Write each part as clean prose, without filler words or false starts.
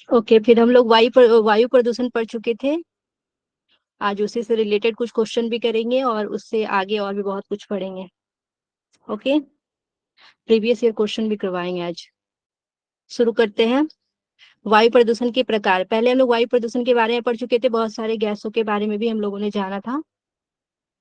Okay, फिर हम लोग वायु प्रदूषण पढ़ चुके थे। आज उसी से रिलेटेड कुछ क्वेश्चन भी करेंगे और उससे आगे और भी बहुत कुछ पढ़ेंगे। ओके, प्रीवियस ईयर क्वेश्चन भी करवाएंगे आज। शुरू करते हैं। वायु प्रदूषण के प्रकार। पहले हम लोग वायु प्रदूषण के बारे में पढ़ चुके थे, बहुत सारे गैसों के बारे में भी हम लोगों ने जाना था।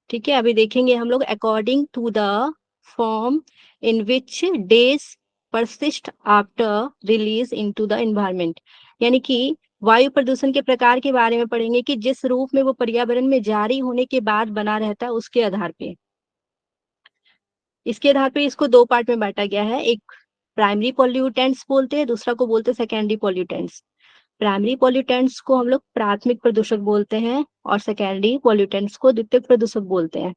ठीक है, अभी देखेंगे हम लोग according to the form in which they persist after release into the environment. यानी कि वायु प्रदूषण के प्रकार के बारे में पढ़ेंगे कि जिस रूप में वो पर्यावरण में जारी होने के बाद बना रहता है उसके आधार पे। इसके आधार पे इसको दो पार्ट में बांटा गया है। एक प्राइमरी पॉल्यूटेंट्स बोलते हैं, दूसरा को बोलते हैं सेकेंडरी पॉल्यूटेंट्स। प्राइमरी पॉल्यूटेंट्स को हम लोग प्राथमिक प्रदूषक बोलते हैं और सेकेंडरी पॉल्यूटेंट्स को द्वितीयक प्रदूषक बोलते हैं।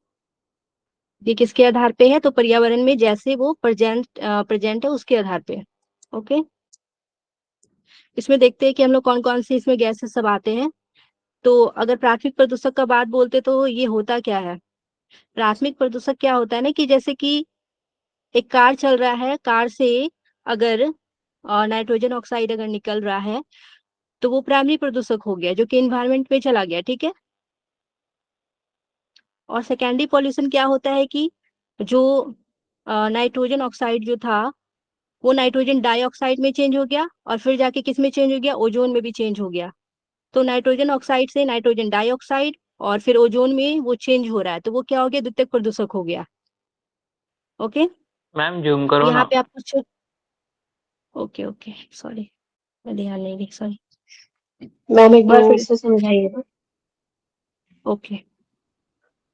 ये किसके आधार पे है? तो पर्यावरण में जैसे वो प्रेजेंट है उसके आधार पे। ओके, इसमें देखते हैं कि हम लोग कौन कौन सी इसमें गैसेस सब आते हैं। तो अगर प्राथमिक प्रदूषक का बात बोलते तो ये होता क्या है? प्राथमिक प्रदूषक क्या होता है ना, कि जैसे कि एक कार चल रहा है, कार से अगर नाइट्रोजन ऑक्साइड अगर निकल रहा है तो वो प्राइमरी प्रदूषक हो गया जो कि इन्वायरमेंट में चला गया। ठीक है, और सेकेंडरी पॉल्यूशन क्या होता है कि जो नाइट्रोजन ऑक्साइड जो था वो नाइट्रोजन डाइऑक्साइड में चेंज हो गया और फिर जाके किस में चेंज हो गया? ओजोन में भी चेंज हो गया। तो नाइट्रोजन ऑक्साइड से नाइट्रोजन डाइऑक्साइड और फिर ओजोन में वो चेंज हो रहा है, तो वो क्या हो गया? द्वितीयक प्रदूषक हो गया। ओके, मैम जूम करो यहाँ ना। पे आप कुछ। ओके ओके, सॉरी, मैं ध्यान नहीं दी, सॉरी। मैम एक तो बार फिर से समझाइएगा। ओके,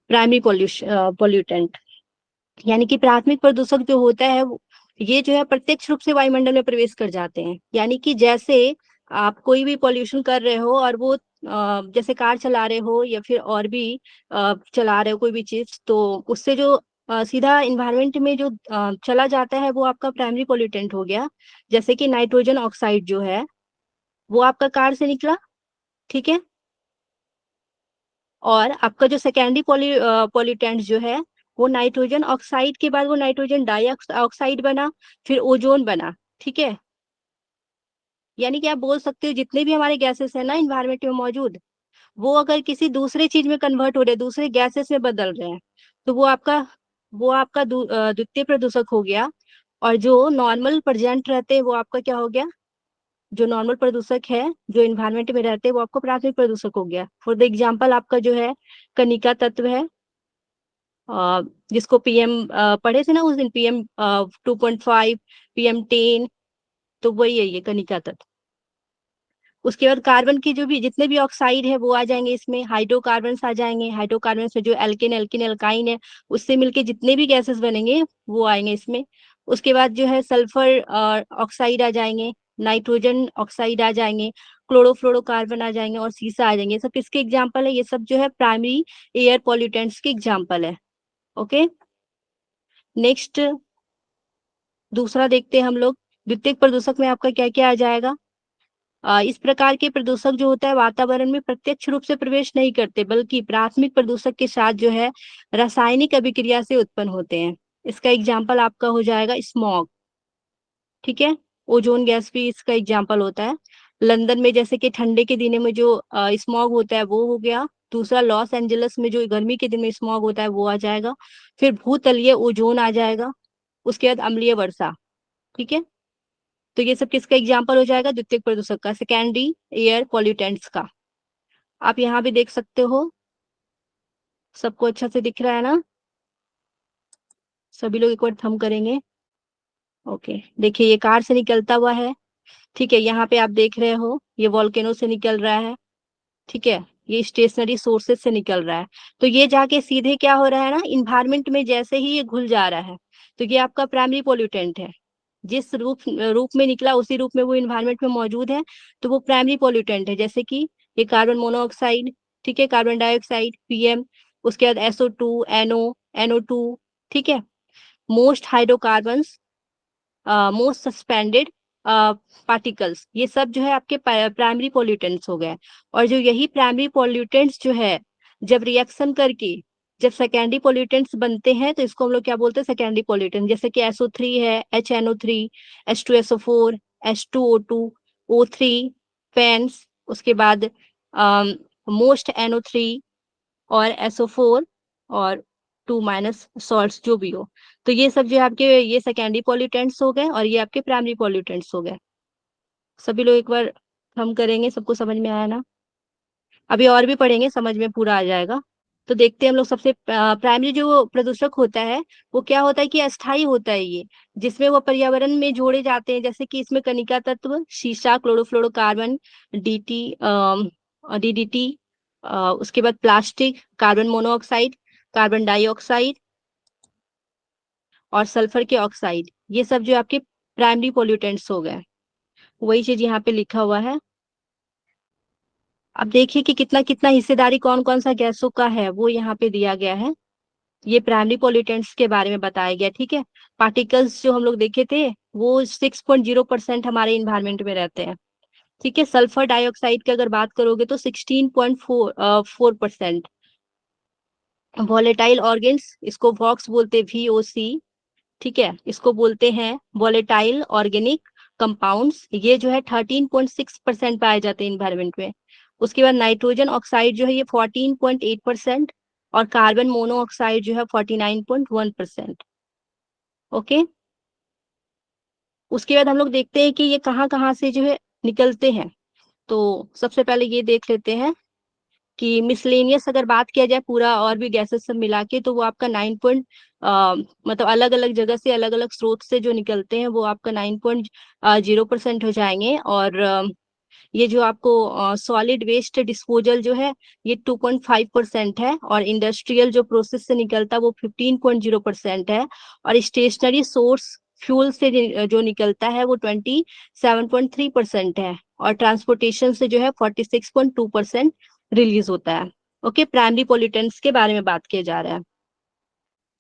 प्राइमरी पॉल्यूटेंट यानी कि प्राथमिक प्रदूषक जो होता है ये जो है प्रत्यक्ष रूप से वायुमंडल में प्रवेश कर जाते हैं। यानी कि जैसे आप कोई भी पॉल्यूशन कर रहे हो और वो जैसे कार चला रहे हो या फिर और भी चला रहे हो कोई भी चीज, तो उससे जो सीधा इन्वायरमेंट में जो चला जाता है वो आपका प्राइमरी पॉल्यूटेंट हो गया। जैसे कि नाइट्रोजन ऑक्साइड जो है वो आपका कार से निकला। ठीक है, और आपका जो सेकेंडरी पॉल्यूटेंट जो है वो नाइट्रोजन ऑक्साइड के बाद वो नाइट्रोजन डाइऑक्साइड बना, फिर ओजोन बना। ठीक है, यानी कि आप बोल सकते हो जितने भी हमारे गैसेस है ना इन्वायरमेंट में मौजूद, वो अगर किसी दूसरे चीज में कन्वर्ट हो रहे हैं, दूसरे गैसेस में बदल रहे हैं, तो वो आपका द्वितीय प्रदूषक हो गया। और जो नॉर्मल प्रेजेंट रहते हैं वो आपका क्या हो गया? जो नॉर्मल प्रदूषक है जो इन्वायरमेंट में रहते हैं वो आपका प्राथमिक प्रदूषक हो गया। फॉर द एग्जाम्पल आपका जो है कनिका तत्व है, जिसको पीएम पढ़े थे ना उस दिन, PM 2.5, PM 10, तो वही है ये कनिका तत्व। उसके बाद कार्बन की जो भी जितने भी ऑक्साइड है वो आ जाएंगे इसमें, हाइड्रोकार्बन आ जाएंगे। हाइड्रोकार्बन में जो एल्केन एल्किन एल्काइन है उससे मिलके जितने भी गैसेस बनेंगे वो आएंगे इसमें। उसके बाद जो है सल्फर ऑक्साइड आ जाएंगे, नाइट्रोजन ऑक्साइड आ जाएंगे, क्लोरोफ्लोरोकार्बन आ जाएंगे और सीसा आ जाएंगे। ये सब किसके एग्जाम्पल है? ये सब जो है प्राइमरी एयर पॉल्यूटेंट्स के एग्जाम्पल है। ओके, नेक्स्ट दूसरा देखते हैं हम लोग। द्वितीयक प्रदूषक में आपका क्या क्या आ जाएगा? इस प्रकार के प्रदूषक जो होता है वातावरण में प्रत्यक्ष रूप से प्रवेश नहीं करते बल्कि प्राथमिक प्रदूषक के साथ जो है रासायनिक अभिक्रिया से उत्पन्न होते हैं। इसका एग्जाम्पल आपका हो जाएगा स्मॉग। ठीक है, ओजोन गैस भी इसका एग्जाम्पल होता है। लंदन में जैसे कि ठंडे के दिनों में जो स्मॉग होता है वो हो गया। दूसरा लॉस एंजलिस में जो गर्मी के दिन में स्मॉग होता है वो आ जाएगा। फिर भूतलीय ओजोन आ जाएगा। उसके बाद अम्लीय वर्षा। ठीक है, तो ये सब किसका एग्जाम्पल हो जाएगा? द्वितीयक प्रदूषक का, सेकेंडरी एयर पॉल्यूटेंट्स का। आप यहाँ भी देख सकते हो, सबको अच्छा से दिख रहा है ना? सभी लोग एक बार थंब करेंगे। ओके, देखिए ये कार से निकलता हुआ है। ठीक है, यहाँ पे आप देख रहे हो ये वॉल्केनो से निकल रहा है। ठीक है, ये स्टेशनरी सोर्सेज से निकल रहा है। तो ये जाके सीधे क्या हो रहा है ना, इन्वायरमेंट में जैसे ही ये घुल जा रहा है तो ये आपका प्राइमरी पॉल्यूटेंट है। जिस रूप में निकला उसी रूप में वो इन्वायरमेंट में मौजूद है, तो वो प्राइमरी पॉल्यूटेंट है। जैसे कि ये कार्बन मोनोऑक्साइड, ठीक है, कार्बन डाइऑक्साइड PM, उसके बाद SO2, NO2। ठीक है, most hydrocarbons, most suspended particles, ये सब जो है आपके प्राइमरी पॉल्यूटेंट्स हो गए। और जो यही प्राइमरी पॉल्यूटेंट्स जो है जब रिएक्शन करके जब सेकेंडरी पॉल्यूटेंट्स बनते हैं तो इसको हम लोग क्या बोलते हैं? Secondary pollutant. जैसे कि SO3 है, HNO3, H2SO4, H2O2, O3, pens, उसके बाद मोस्ट NO3 और SO4 और 2- सॉल्ट्स जो भी हो। तो ये सब जो है आपके ये सेकेंडरी पॉल्यूटेंट्स हो गए और ये आपके प्राइमरी पॉल्यूटेंट्स हो गए। सभी लोग एक बार हम करेंगे, सबको समझ में आया ना? अभी और भी पढ़ेंगे, समझ में पूरा आ जाएगा। तो देखते हैं हम लोग। सबसे प्राइमरी जो प्रदूषक होता है वो क्या होता है कि अस्थाई होता है ये, जिसमें वो पर्यावरण में जोड़े जाते हैं, जैसे कि इसमें कणिका तत्व, शीशा, क्लोरोफ्लोरोकार्बन, DDT, उसके बाद plastic, carbon monoxide, carbon dioxide और सल्फर के ऑक्साइड, ये सब जो आपके प्राइमरी पोल्यूटेंट्स हो गए। वही चीज यहाँ पे लिखा हुआ है। अब देखिए कि कितना कितना हिस्सेदारी कौन कौन सा गैसों का है, वो यहाँ पे दिया गया है। ये प्राइमरी पोल्यूटेंट्स के बारे में बताया गया, ठीक है। पार्टिकल्स जो हम लोग देखे थे वो 6.0% हमारे इन्वायरमेंट में रहते हैं, ठीक है। सल्फर डाइऑक्साइड की अगर बात करोगे तो 16.4%। वॉलेटाइल ऑर्गेन्स, इसको वॉक्स बोलते हैं, VOC, ठीक है। इसको बोलते हैं वॉलेटाइल ऑर्गेनिक कंपाउंड्स, ये जो है 13.6% पाए जाते हैं इन्वायरमेंट में। उसके बाद नाइट्रोजन ऑक्साइड जो है ये 14.8% और कार्बन मोनोऑक्साइड जो है 49.1%। ओके। उसके बाद हम लोग देखते हैं कि ये कहाँ कहाँ से जो है निकलते हैं। तो सबसे पहले ये देख लेते हैं कि मिसलेनियस अगर बात किया जाए पूरा और भी गैसेस सब मिला के, तो वो आपका मतलब अलग अलग जगह से, अलग अलग स्रोत से जो निकलते हैं वो आपका 9.0% हो जाएंगे। और ये जो आपको सॉलिड वेस्ट डिस्पोजल जो है ये 2.5% है, और इंडस्ट्रियल जो प्रोसेस से निकलता है वो 15.0% है, और स्टेशनरी सोर्स फ्यूल से जो निकलता है वो 27.3% है, और ट्रांसपोर्टेशन से जो है 46.2% रिलीज होता है। ओके, प्राइमरी पोल्यूटेंट्स के बारे में बात किया जा रहा है।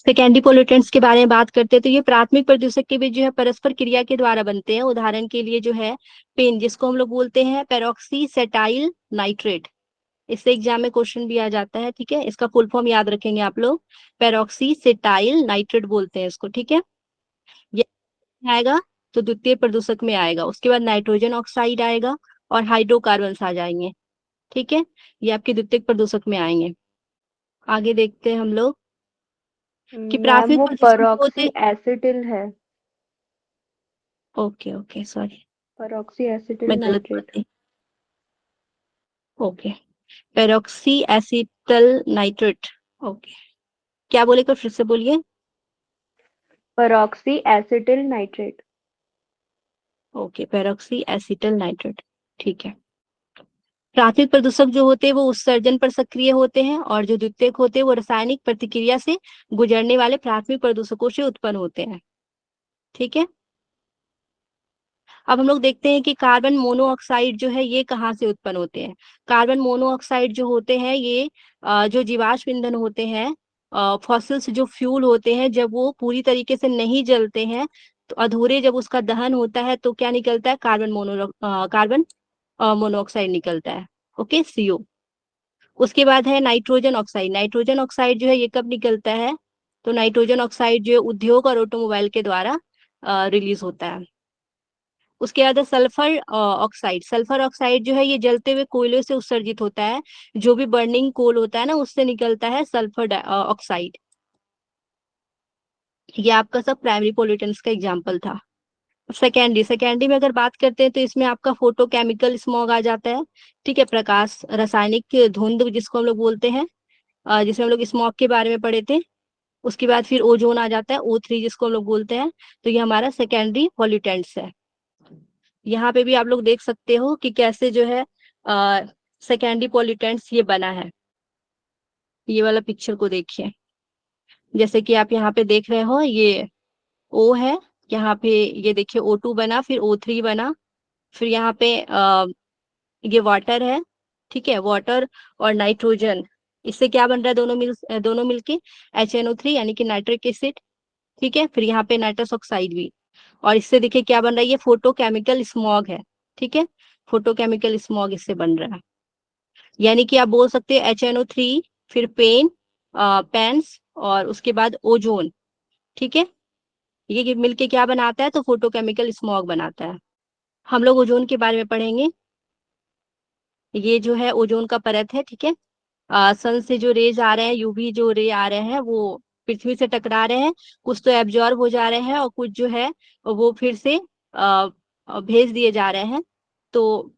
सेकेंडरी पोल्यूटेंट्स के बारे में बात करते हैं तो ये प्राथमिक प्रदूषक के बीच जो है परस्पर क्रिया के द्वारा बनते हैं। उदाहरण के लिए जो है पेन, जिसको हम लोग बोलते हैं पेरोक्सी सेटाइल नाइट्रेट, इससे एग्जाम में क्वेश्चन भी आ जाता है, ठीक है। इसका फुल फॉर्म याद रखेंगे आप लोग, पेरोक्सी सेटाइल नाइट्रेट बोलते हैं इसको, ठीक है। ये आएगा तो द्वितीय प्रदूषक में आएगा। उसके बाद नाइट्रोजन ऑक्साइड आएगा और हाइड्रोकार्बन आ जाएंगे, ठीक है। ये आपके द्वितीय प्रदूषक में आएंगे। आगे देखते हैं हम लोग कि मैम प्राथमिक वो प्रदूषक जो होते परऑक्सी हैं। एसिटिल है। Okay okay, sorry, peroxy acetyl मैं गलत बोल नाइट्रेट। रही। Okay, peroxy acetyl nitrate. Okay, क्या बोले, फिर से बोलिए। Peroxy acetyl nitrate. Okay, peroxy acetyl nitrate, ठीक है। प्राथमिक प्रदूषक जो होते हैं वो उत्सर्जन पर सक्रिय होते हैं, और जो द्वितीयक होते हैं वो रासायनिक प्रतिक्रिया से गुजरने वाले प्राथमिक प्रदूषकों से उत्पन्न होते हैं, ठीक है। अब हम लोग देखते हैं कि कार्बन मोनोऑक्साइड जो है ये कहाँ से उत्पन्न होते हैं। कार्बन मोनोऑक्साइड जो होते हैं ये जो जीवाश्म ईंधन होते हैं, फॉसिल्स जो फ्यूल होते हैं, जब वो पूरी तरीके से नहीं जलते हैं तो अधूरे जब उसका दहन होता है तो क्या निकलता है, कार्बन मोनोऑक्साइड निकलता है। Okay, CO। उसके बाद है नाइट्रोजन ऑक्साइड। नाइट्रोजन ऑक्साइड जो है ये कब निकलता है, तो नाइट्रोजन ऑक्साइड जो है उद्योग और ऑटोमोबाइल के द्वारा रिलीज होता है। उसके बाद है सल्फर ऑक्साइड। सल्फर ऑक्साइड जो है ये जलते हुए कोयले से उत्सर्जित होता है, जो भी बर्निंग कोल होता है ना उससे निकलता है सल्फर ऑक्साइड। ये आपका सब प्राइमरी पोल्यूटेंट्स का एग्जाम्पल था। सेकेंडरी, सेकेंडरी में अगर बात करते हैं तो इसमें आपका फोटोकेमिकल स्मॉग आ जाता है, ठीक है। प्रकाश रासायनिक धुंध जिसको हम लोग बोलते हैं, जिसमें हम लोग स्मॉग के बारे में पढ़े थे। उसके बाद फिर ओजोन आ जाता है, O3 जिसको हम लोग बोलते हैं। तो ये हमारा सेकेंडरी पॉल्यूटेंट्स है। यहाँ पे भी आप लोग देख सकते हो कि कैसे जो है सेकेंडरी पॉल्यूटेंट्स ये बना है। ये वाला पिक्चर को देखिए, जैसे कि आप यहाँ पे देख रहे हो, ये O है, यहाँ पे ये देखिए O2 बना, फिर O3 बना, फिर यहाँ पे ये वाटर है, ठीक है। वाटर और नाइट्रोजन, इससे क्या बन रहा है, दोनों मिलके HNO3 यानी कि नाइट्रिक एसिड, ठीक है। फिर यहाँ पे नाइट्रस ऑक्साइड भी, और इससे देखिए क्या बन रहा है, ये फोटोकेमिकल स्मॉग है, ठीक है। फोटोकेमिकल स्मॉग इससे बन रहा है। यानी कि आप बोल सकते हैं HNO3, फिर पेन्स और उसके बाद ओजोन, ठीक है। ये मिलके क्या बनाता है, तो फोटोकेमिकल स्मॉग बनाता है। हम लोग ओजोन के बारे में पढ़ेंगे। ये जो है ओजोन का परत है, ठीक है। सन से जो रेज आ रहे हैं, यूवी जो रे आ रहे हैं, वो पृथ्वी से टकरा रहे हैं। कुछ तो एब्जॉर्ब हो जा रहे हैं और कुछ जो है वो फिर से भेज दिए जा रहे हैं। तो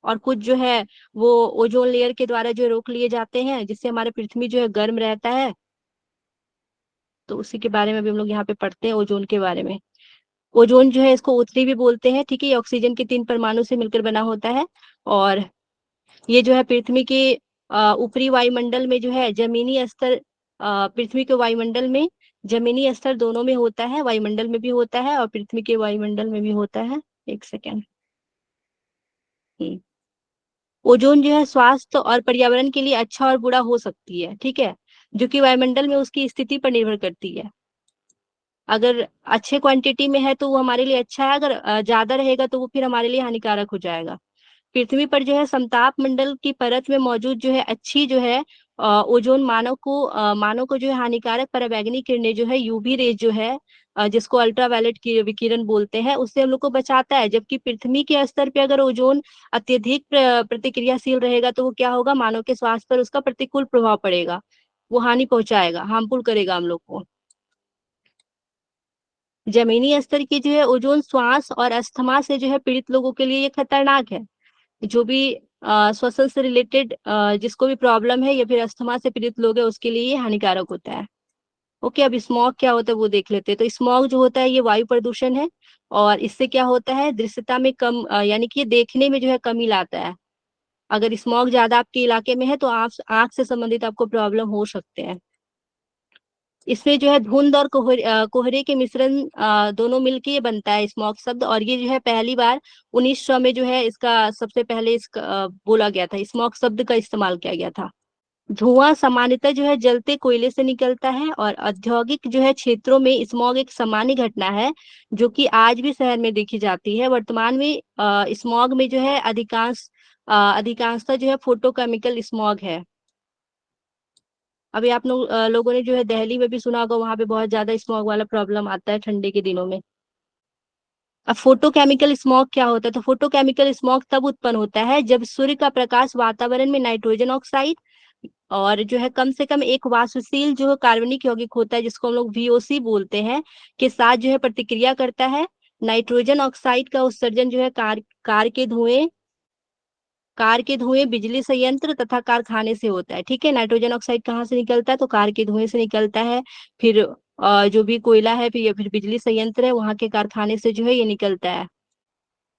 और कुछ जो है वो ओजोन लेयर के द्वारा जो रोक लिए जाते हैं, जिससे हमारा पृथ्वी जो है गर्म रहता है। तो उसी के बारे में भी हम लोग यहाँ पे पढ़ते हैं, ओजोन के बारे में। ओजोन जो है इसको O3 भी बोलते हैं, ठीक है। ये ऑक्सीजन के 3 परमाणु से मिलकर बना होता है। और ये जो है पृथ्वी के ऊपरी वायुमंडल में जो है जमीनी स्तर, पृथ्वी के वायुमंडल में जमीनी स्तर दोनों में होता है, वायुमंडल में भी होता है और पृथ्वी के वायुमंडल में भी होता है। एक सेकेंड। ओजोन जो है स्वास्थ्य और पर्यावरण के लिए अच्छा और बुरा हो सकती है, ठीक है, जो कि वायुमंडल में उसकी स्थिति पर निर्भर करती है। अगर अच्छे क्वांटिटी में है तो वो हमारे लिए अच्छा है, अगर ज्यादा रहेगा तो वो फिर हमारे लिए हानिकारक हो जाएगा। पृथ्वी पर जो है समताप मंडल की परत में मौजूद जो है अच्छी जो है ओजोन मानव को जो है हानिकारक पराबैंगनी किरणें जो है यूवी रेज जो है, जिसको अल्ट्रावायलेट की विकिरण बोलते हैं, उससे हम लोग को बचाता है। जबकि पृथ्वी के स्तर पे अगर ओजोन अत्यधिक प्रतिक्रियाशील रहेगा तो वो क्या होगा, मानव के स्वास्थ्य पर उसका प्रतिकूल प्रभाव पड़ेगा। वो हानि पहुंचाएगा, हार्मफुल करेगा हम लोग को। जमीनी स्तर की जो है ओजोन श्वास और अस्थमा से जो है पीड़ित लोगों के लिए ये खतरनाक है। जो भी श्वसन से रिलेटेड जिसको भी प्रॉब्लम है या फिर अस्थमा से पीड़ित लोग है, उसके लिए ये हानिकारक होता है। ओके, अब स्मॉग क्या होता है वो देख लेते हैं। तो स्मॉग जो होता है ये वायु प्रदूषण है। और इससे क्या होता है, दृश्यता में कम यानी कि ये देखने में जो है कमी लाता है। अगर स्मॉग ज्यादा आपके इलाके में है तो आप आंख से संबंधित आपको प्रॉब्लम हो सकते हैं। इसमें जो है धुंध और कोहरे के मिश्रण दोनों मिलके ये बनता है स्मॉग शब्द। और ये जो है पहली बार 1900 में जो है इसका सबसे पहले इसका बोला गया था, स्मॉग शब्द का इस्तेमाल किया गया था। धुआं सामान्यतः जो है जलते कोयले से निकलता है और औद्योगिक जो है क्षेत्रों में स्मॉग एक सामान्य घटना है, जो कि आज भी शहर में देखी जाती है। वर्तमान में स्मॉग में जो है अधिकांशतः जो है फोटोकेमिकल स्मॉग है। अभी आप लोगों ने जो है दिल्ली में भी सुना होगा, वहां पे बहुत ज्यादा स्मॉग वाला प्रॉब्लम आता है ठंडी के दिनों में। अब फोटोकेमिकल स्मॉग क्या होता है, तो फोटोकेमिकल स्मॉग तब उत्पन्न होता है जब सूर्य का प्रकाश वातावरण में नाइट्रोजन ऑक्साइड और जो है कम से कम एक वाष्पशील जो है कार्बनिक यौगिक होता है, जिसको हम लोग VOC बोलते हैं, के साथ जो है प्रतिक्रिया करता है। नाइट्रोजन ऑक्साइड का उत्सर्जन जो है कार के धुएं, बिजली संयंत्र तथा कारखाने से होता है, ठीक है। नाइट्रोजन ऑक्साइड कहाँ से निकलता है, तो कार के धुएं से निकलता है। फिर जो भी कोयला है फिर या फिर बिजली संयंत्र है, वहां के कारखाने से जो है ये निकलता है।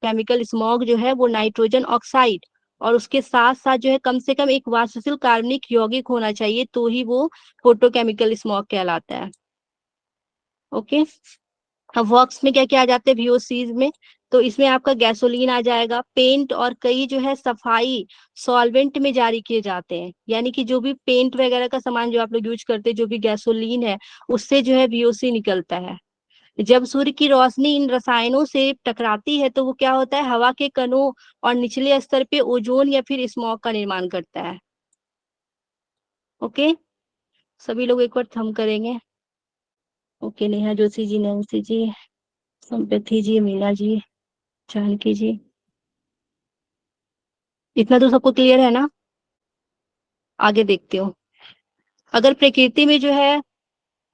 केमिकल स्मॉग जो है वो नाइट्रोजन ऑक्साइड और उसके साथ साथ जो है कम से कम एक वाष्पशील कार्बनिक यौगिक होना चाहिए, तो ही वो फोटोकेमिकल स्मॉग कहलाता है। ओके। अब वर्क्स में क्या क्या आ जाते हैं VOCs में, तो इसमें आपका गैसोलीन आ जाएगा, पेंट और कई जो है सफाई सॉल्वेंट में जारी किए जाते हैं। यानी कि जो भी पेंट वगैरह का सामान जो आप लोग यूज करते हैं, जो भी गैसोलीन है, उससे जो है VOC निकलता है। जब सूर्य की रोशनी इन रसायनों से टकराती है तो वो क्या होता है, हवा के कणों और निचले स्तर पे ओजोन या फिर स्मॉग का निर्माण करता है। ओके, सभी लोग एक बार थम करेंगे। ओके, नेहा जोशी जी, नैन्सी जी, संप्रति जी, मीना जी, जानकी जी, इतना तो सबको क्लियर है ना। आगे देखते हो। अगर प्रकृति में जो है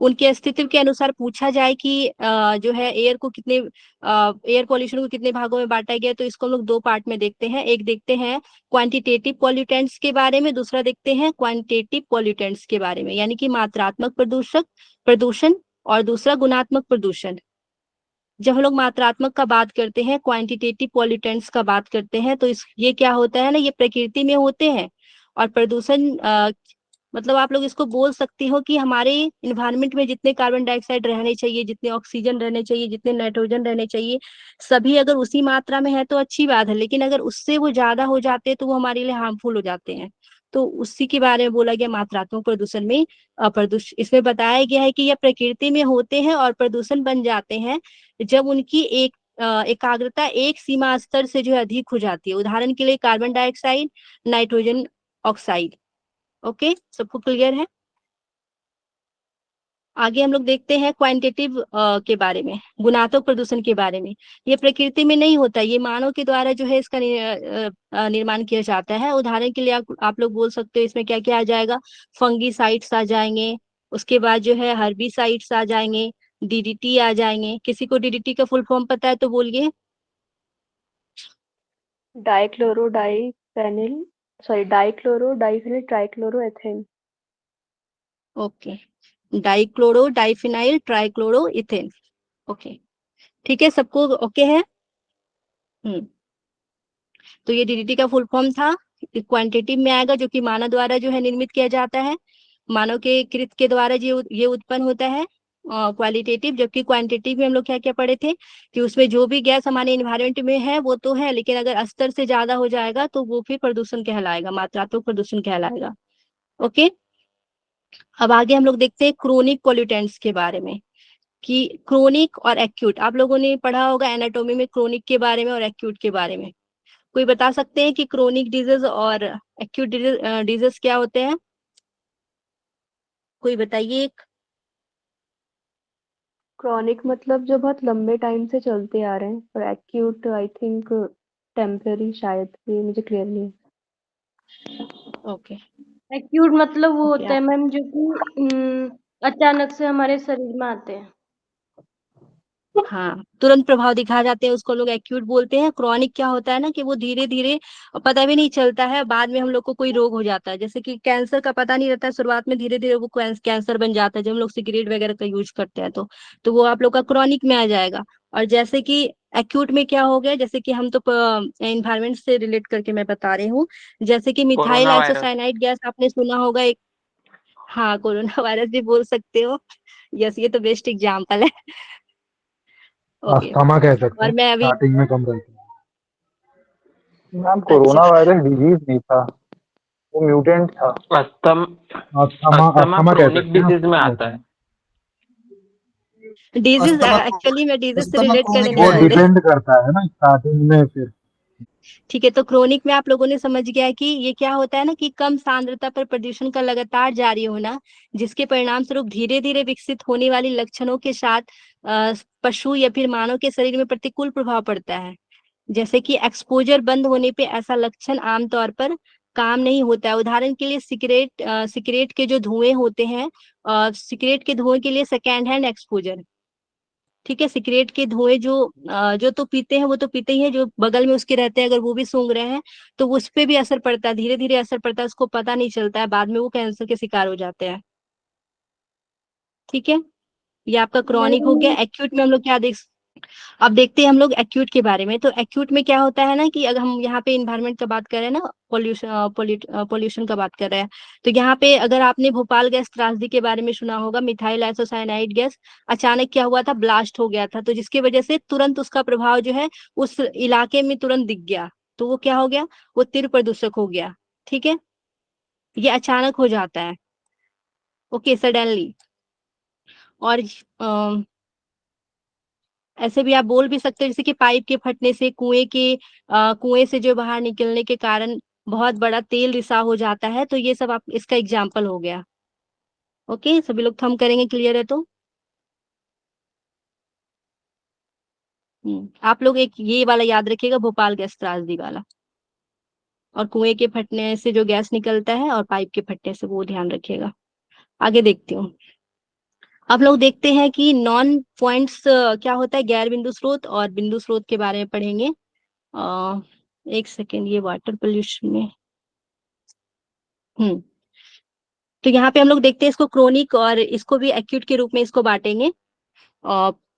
उनके अस्तित्व के अनुसार पूछा जाए कि जो है एयर पॉल्यूशन को कितने भागों में बांटा गया है, तो इसको हम लोग दो पार्ट में देखते हैं। एक देखते हैं क्वांटिटेटिव पॉल्यूटेंट्स के बारे में, दूसरा देखते हैं क्वांटिटेटिव पॉल्यूटेंट्स के बारे में, यानी कि मात्रात्मक प्रदूषण और दूसरा गुणात्मक प्रदूषण। जब हम लोग मात्रात्मक का बात करते हैं, क्वांटिटेटिव पॉल्यूटेंट्स का बात करते हैं, तो इस ये क्या होता है ना, ये प्रकृति में होते हैं। और प्रदूषण मतलब आप लोग इसको बोल सकते हो कि हमारे इन्वायरमेंट में जितने कार्बन डाइऑक्साइड रहने चाहिए, जितने ऑक्सीजन रहने चाहिए, जितने नाइट्रोजन रहने चाहिए, सभी अगर उसी मात्रा में है तो अच्छी बात है। लेकिन अगर उससे वो ज्यादा हो जाते हैं तो वो हमारे लिए हार्मफुल हो जाते हैं। तो उसी के बारे में बोला गया मात्रात्मक प्रदूषण में। प्रदूषण इसमें बताया गया है कि यह प्रकृति में होते हैं और प्रदूषण बन जाते हैं जब उनकी एकाग्रता एक सीमा स्तर से जो है अधिक हो जाती है। उदाहरण के लिए carbon dioxide, nitrogen oxide. Okay, सबको क्लियर है। आगे हम लोग देखते हैं क्वांटिटेटिव के बारे में, गुणात्मक प्रदूषण के बारे में। ये प्रकृति में नहीं होता, ये मानव के द्वारा जो है इसका निर्माण किया जाता है। उदाहरण के लिए आप लोग बोल सकते हो इसमें क्या क्या आ जाएगा। फंगीसाइड्स आ जाएंगे, उसके बाद जो है हर्बिसाइड्स आ जाएंगे, डीडीटी आ जाएंगे। किसी को डीडीटी का फुल फॉर्म पता है तो बोलिए। Dichloro diphenyl dichloro diphenyl trichloroethane. Okay, dichloro diphenyl trichloro ethane. Okay, ठीक है, सबको ओके है। हम्म, तो ये डीडीटी का फुल फॉर्म था। क्वांटिटी में आएगा, जो कि मानव द्वारा जो है निर्मित किया जाता है, मानव के कृत के द्वारा ये उत्पन्न होता है। क्वालिटेटिव, जबकि क्वांटिटी में हम लोग क्या क्या पढ़े थे कि उसमें जो भी गैस हमारे इन्वायरमेंट में है वो तो है, लेकिन अगर स्तर से ज्यादा हो जाएगा तो वो फिर प्रदूषण कहलाएगा, मात्रात्मक प्रदूषण कहलाएगा। ओके, अब आगे हम लोग देखते हैं क्रोनिक पोल्यूटेंट्स के बारे में, कि क्रोनिक और एक्यूट। आप लोगों ने पढ़ा होगा एनाटोमी में क्रोनिक के बारे में और एक्यूट के बारे में। कोई बता सकते हैं कि क्रोनिक डिजीज और एक्यूट डिजीज क्या होते हैं? कोई बताइए एक। क्रॉनिक मतलब जो बहुत लंबे टाइम से चलते आ रहे हैं, और एक्यूट आई थिंक टेम्पररी, शायद, ये मुझे क्लियर नहीं है। ओके। एक्यूट मतलब वो ओके, होता है मैम जो कि अचानक से हमारे शरीर में आते हैं। हाँ, तुरंत प्रभाव दिखा जाते हैं, उसको लोग एक्यूट बोलते हैं। क्रॉनिक क्या होता है ना कि वो धीरे धीरे, पता भी नहीं चलता है, बाद में हम लोग को कोई रोग हो जाता है। जैसे कि कैंसर का पता नहीं रहता है शुरुआत में, धीरे धीरे वो कैंसर बन जाता है जब हम लोग सिगरेट वगैरह का यूज करते हैं। तो वो आप लोग का क्रॉनिक में आ जाएगा। और जैसे कि एक्यूट में क्या हो गया, जैसे कि हम तो इन्वायरमेंट से रिलेट करके मैं बता रही हूँ। जैसे कि methyl corona virus. Isocyanide gas आपने सुना होगा एक। हाँ, कोरोना वायरस भी बोल सकते हो। यस, ये तो बेस्ट एग्जाम्पल है। ओके, अस्थमा कह सकते और हैं, मैं अभी, स्टार्टिंग में कम रहती है। मैम अच्छा, कोरोना वायरस डिजीज नहीं था, वो म्यूटेंट था। अस्थम अस्थमा अस्थमा अस्थमा कह क्रोनिक सकते हैं, डिजीज में अस्थमा आता कहते है। हैं। डिजीज अस्थमा एक्चुअली मैं डिजीज से अस्थमा रिलेट करने क्रोनिक नहीं वो बोल वायरस। रही। डिपेंड करता है ना स्टार्टिंग में फिर। ठीक है, तो क्रोनिक में आप लोगों ने समझ गया है कि ये क्या होता है ना, कि कम सांद्रता पर प्रदूषण का लगातार जारी होना, जिसके परिणाम स्वरूप धीरे धीरे विकसित होने वाली लक्षणों के साथ पशु या फिर मानव के शरीर में प्रतिकूल प्रभाव पड़ता है। जैसे कि एक्सपोजर बंद होने पे ऐसा लक्षण आमतौर पर काम नहीं होता है। उदाहरण के लिए सिगरेट के जो धुएं होते हैं, सिगरेट के धुएं के लिए सेकेंड हैंड एक्सपोजर। ठीक है, सिगरेट के धुएं जो तो पीते हैं वो तो पीते ही हैं, जो बगल में उसके रहते हैं अगर वो भी सूंघ रहे हैं तो उस पे भी असर पड़ता है, धीरे धीरे असर पड़ता है, उसको पता नहीं चलता है, बाद में वो कैंसर के शिकार हो जाते हैं। ठीक है, ये आपका क्रॉनिक हो गया। मैम एक्यूट में हम लोग क्या देख, अब देखते हैं हम लोग एक्यूट के बारे में। तो एक्यूट में क्या होता है ना, कि अगर हम यहाँ पे इन्वायरमेंट का बात कर रहे हैं ना, पोल्यूशन का बात कर रहे हैं, तो यहाँ पे अगर आपने भोपाल गैस त्रासदी के बारे में सुना होगा, मिथाइल आइसोसाइनाइड गैस अचानक क्या हुआ था, ब्लास्ट हो गया था, तो जिसकी वजह से तुरंत उसका प्रभाव जो है उस इलाके में तुरंत दिख गया। तो वो क्या हो गया, वो तीव्र प्रदूषक हो गया। ठीक है, ये अचानक हो जाता है। Okay, suddenly. और ऐसे भी आप बोल भी सकते हैं, जैसे कि पाइप के फटने से, कुएं से जो बाहर निकलने के कारण बहुत बड़ा तेल रिसाव हो जाता है। तो ये सब आप इसका एग्जाम्पल हो गया। ओके, सभी लोग थम करेंगे, क्लियर है तो। आप लोग एक ये वाला याद रखिएगा, भोपाल गैस त्रासदी वाला, और कुएं के फटने से जो गैस निकलता है और पाइप के फटने से, वो ध्यान रखिएगा। आगे देखती हूँ। अब लोग देखते हैं कि नॉन पॉइंट्स क्या होता है, गैर बिंदु स्रोत और बिंदु स्रोत के बारे में पढ़ेंगे। एक सेकेंड, ये वाटर पोल्यूशन में। हम्म, तो यहाँ पे हम लोग देखते हैं इसको क्रोनिक और इसको भी एक्यूट के रूप में इसको बांटेंगे।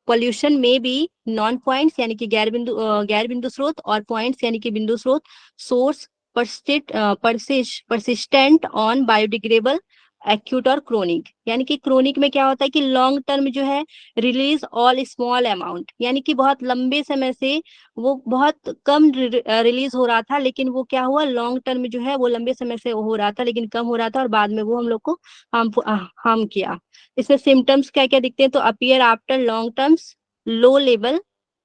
पॉल्यूशन में भी नॉन पॉइंट्स यानी कि गैर बिंदु स्रोत, और पॉइंट्स यानी कि बिंदु स्रोत। Source persistent on biodegradable. Acute और क्रोनिक, यानी कि क्रोनिक में क्या होता है कि लॉन्ग टर्म जो है, रिलीज ऑल स्मॉल अमाउंट, यानी कि बहुत लंबे समय से वो बहुत कम रिलीज हो रहा था, लेकिन वो क्या हुआ, लॉन्ग टर्म जो है वो लंबे समय से हो रहा था लेकिन कम हो रहा था, और बाद में वो हम लोग को हार्म किया। इसमें सिम्टम्स क्या क्या दिखते हैं, तो appear after long terms low level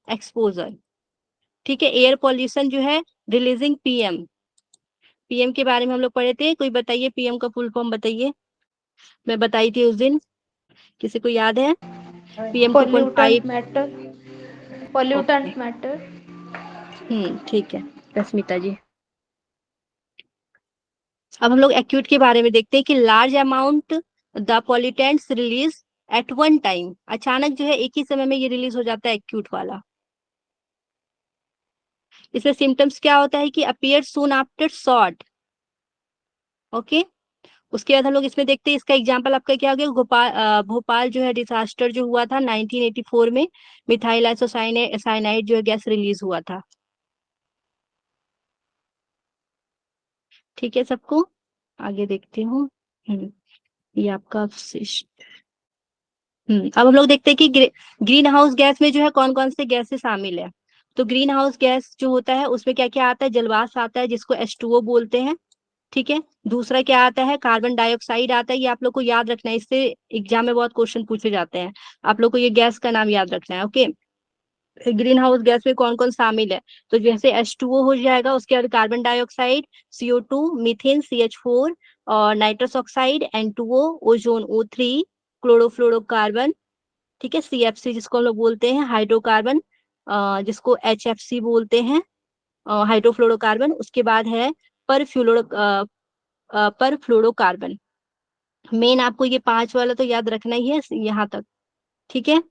exposure. ठीक है, एयर पॉल्यूशन जो है, रिलीजिंग पीएम। पीएम के बारे में हम लोग पढ़े थे, कोई बताइए पीएम का फुल फॉर्म बताइए। मैं बताई थी उस दिन। किसी को याद है? PM 2.5। Pollutant matter. ठीक है रश्मिता जी। अब हम लोग एक्यूट के बारे में देखते हैं कि large amount the pollutants release at one time, अचानक जो है एक ही समय में ये रिलीज हो जाता है एक्यूट वाला। इसमें सिम्टम्स क्या होता है कि appear soon after shot. Okay, उसके बाद हम लोग इसमें देखते हैं, इसका एग्जांपल आपका क्या हो गया, भोपाल जो है डिजास्टर जो हुआ था 1984 में, मिथाइल आइसोसाइनाइड जो है गैस रिलीज हुआ था। ठीक है सबको, आगे देखते हूँ। ये आपका अवशिष्ट। अब हम लोग देखते हैं कि ग्रीन हाउस गैस में जो है कौन कौन से गैसेस शामिल है। तो ग्रीन हाउस गैस जो होता है उसमें क्या क्या आता है, जलवाष्प आता है जिसको H2O बोलते हैं। ठीक है, दूसरा क्या आता है, कार्बन डाइऑक्साइड आता है, ये आप लोग को याद रखना है, इससे एग्जाम में बहुत क्वेश्चन पूछे जाते हैं। आप लोग को ये गैस का नाम याद रखना है। ओके, ग्रीन हाउस गैस में कौन कौन शामिल है, तो जैसे H2O हो जाएगा, उसके बाद carbon dioxide, CO2, methane CH4, और nitrous oxide N2O, ozone O3, chlorofluorocarbon, ठीक है, CFC जिसको हम लोग बोलते हैं, हाइड्रोकार्बन जिसको HFC बोलते हैं, हाइड्रोफ्लोरोकार्बन। उसके बाद है परफ्लोरोकार्बन। मेन आपको ये 5 वाला तो याद रखना ही है यहाँ तक। ठीक है,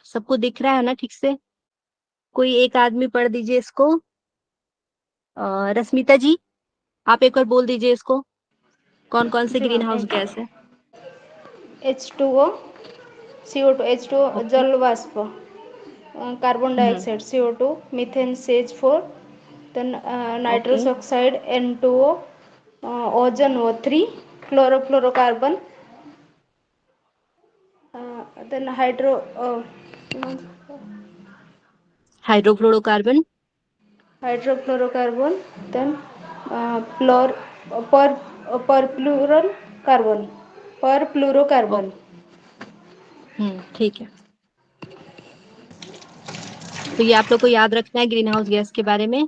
सबको दिख रहा है ना ठीक से? कोई एक आदमी पढ़ दीजिए इसको। रश्मिता जी आप एक बार बोल दीजिए इसको, कौन कौन से जी ग्रीन मैम, हाउस गैस है। H2O, CO2, H2O okay. जल वाष्प, carbon dioxide CO2, methane CH4, then okay. nitrous oxide N2O, ozone O3, chlorofluorocarbon, then hydrofluorocarbon. hydrofluorocarbon, then fluor per perfluorocarbon, perfluorocarbon. ठीक है, तो ये आप लोग को याद रखना है ग्रीन हाउस गैस के बारे में।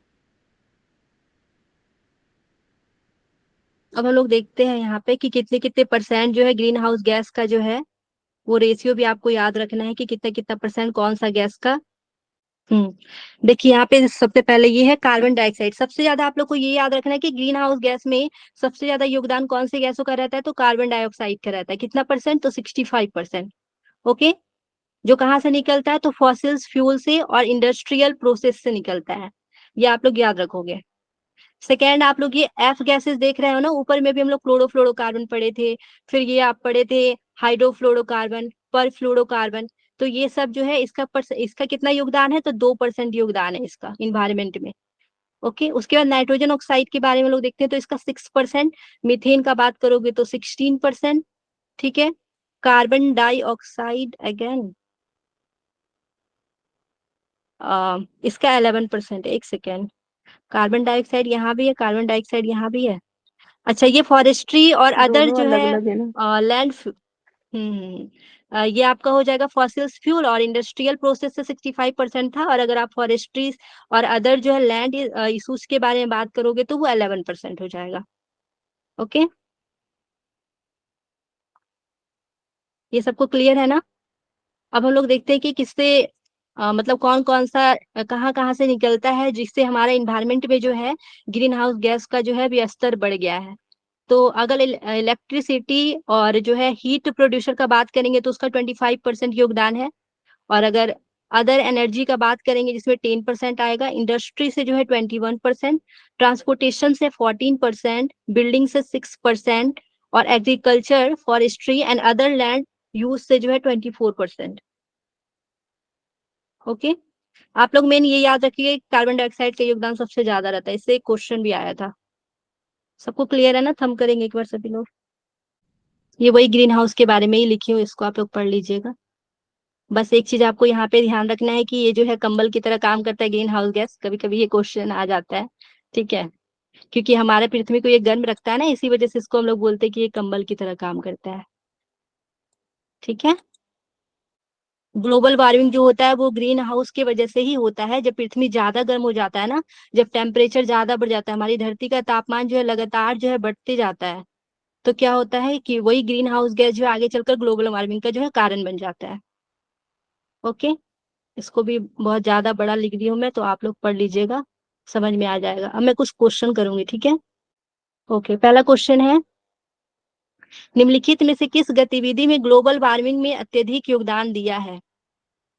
अब हम लोग देखते हैं यहाँ पे कि कितने कितने परसेंट जो है ग्रीन हाउस गैस का जो है, वो रेशियो भी आपको याद रखना है कि कितना कितना परसेंट कौन सा गैस का। देखिए यहाँ पे सबसे पहले ये है कार्बन डाइऑक्साइड, सबसे ज्यादा आप लोग को ये याद रखना है कि ग्रीन हाउस गैस में सबसे ज्यादा योगदान कौन से गैसों का रहता है, तो कार्बन डाइऑक्साइड का रहता है। कितना परसेंट, तो 65%। ओके, जो कहाँ से निकलता है, तो फॉसिल्स फ्यूल से और इंडस्ट्रियल प्रोसेस से निकलता है, ये आप लोग याद रखोगे। सेकेंड, आप लोग ये एफ गैसेस देख रहे हो ना, ऊपर में भी हम लोग क्लोरोफ्लोरोकार्बन पढ़े थे, फिर ये आप पढ़े थे हाइड्रोफ्लोरोकार्बन, परफ्लोरोकार्बन। तो ये सब जो है इसका कितना योगदान है, तो 2% योगदान है इसका इन्वायरमेंट में। ओके, उसके बाद नाइट्रोजन ऑक्साइड के बारे में लोग देखते हैं तो इसका 6%, मीथेन का बात करोगे तो 16%। ठीक है, कार्बन डाइऑक्साइड अगेन इसका 11% है। एक सेकेंड, कार्बन डाइऑक्साइड यहाँ भी है, कार्बन डाइऑक्साइड यहाँ भी है। अच्छा, ये फॉरेस्ट्री और अदर दोनों जो अलग है अलग है ना। लैंड, ये आपका हो जाएगा फॉसिल्स फ्यूल और इंडस्ट्रियल प्रोसेस से 65% था, और अगर आप फॉरेस्ट्री और अदर जो है लैंड इशूज के बारे में बात करोगे तो वो 11% हो जाएगा। ओके, ये सबको क्लियर है ना? अब हम लोग देखते हैं कि किससे मतलब कौन कौन सा कहाँ कहाँ से निकलता है, जिससे हमारे इन्वायरमेंट में जो है ग्रीन हाउस गैस का जो है भी स्तर बढ़ गया है। तो अगर इलेक्ट्रिसिटी और जो है हीट प्रोड्यूसर का बात करेंगे तो उसका 25% योगदान है, और अगर अदर एनर्जी का बात करेंगे जिसमें 10% आएगा, इंडस्ट्री से जो है 21%, ट्रांसपोर्टेशन से 14%, बिल्डिंग से 6%, और agriculture forestry and other land use से जो है 24%। ओके, आप लोग मेन ये याद रखिए कार्बन डाइऑक्साइड का योगदान सबसे ज्यादा रहता है, इससे एक क्वेश्चन भी आया था। सबको क्लियर है ना? थम करेंगे एक बार सभी लोग। ये वही ग्रीन हाउस के बारे में ही लिखी हूँ, इसको आप लोग पढ़ लीजिएगा। बस एक चीज आपको यहाँ पे ध्यान रखना है कि ये जो है कंबल की तरह काम करता है ग्रीन हाउस गैस, कभी कभी ये क्वेश्चन आ जाता है। ठीक है, क्योंकि हमारे पृथ्वी को ये गर्म रखता है ना, इसी वजह से इसको हम लोग बोलते हैं कि ये कंबल की तरह काम करता है। ठीक है, ग्लोबल वार्मिंग जो होता है वो ग्रीन हाउस की वजह से ही होता है। जब पृथ्वी ज्यादा गर्म हो जाता है ना, जब टेम्परेचर ज्यादा बढ़ जाता है, हमारी धरती का तापमान जो है लगातार जो है बढ़ते जाता है, तो क्या होता है कि वही ग्रीन हाउस गैस जो है आगे चलकर ग्लोबल वार्मिंग का जो है कारण बन जाता है। ओके, इसको भी बहुत ज्यादा बड़ा लिख दी हूँ मैं, तो आप लोग पढ़ लीजिएगा, समझ में आ जाएगा। अब मैं कुछ क्वेश्चन करूंगी, ठीक है। ओके, पहला क्वेश्चन है, निम्नलिखित में से किस गतिविधि में ग्लोबल वार्मिंग में अत्यधिक योगदान दिया है?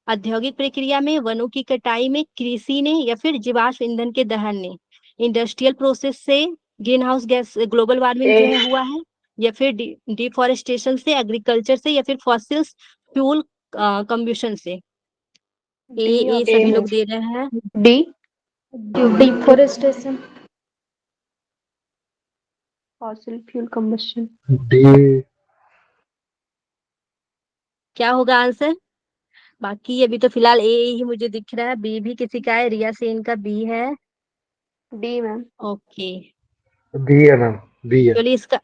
औद्योगिक प्रक्रिया में, वनों की कटाई में, कृषि ने, या फिर जीवाश्म ईंधन के दहन ने? इंडस्ट्रियल प्रोसेस से green house gas global warming जो है हुआ है, या फिर डिफॉरेस्टेशन से, एग्रीकल्चर से, या फिर फॉसिल्स फ्यूल कंब्यूशन से? ए सभी लोग दे रहे हैं। D. Deforestation. Fossil fuel combustion. D. क्या होगा आंसर? बाकी अभी तो फिलहाल ए ही मुझे दिख रहा है, बी भी किसी का है, रिया सेन का बी है। D ma'am. ओके, बी है मैम, बी है। चलिए इसका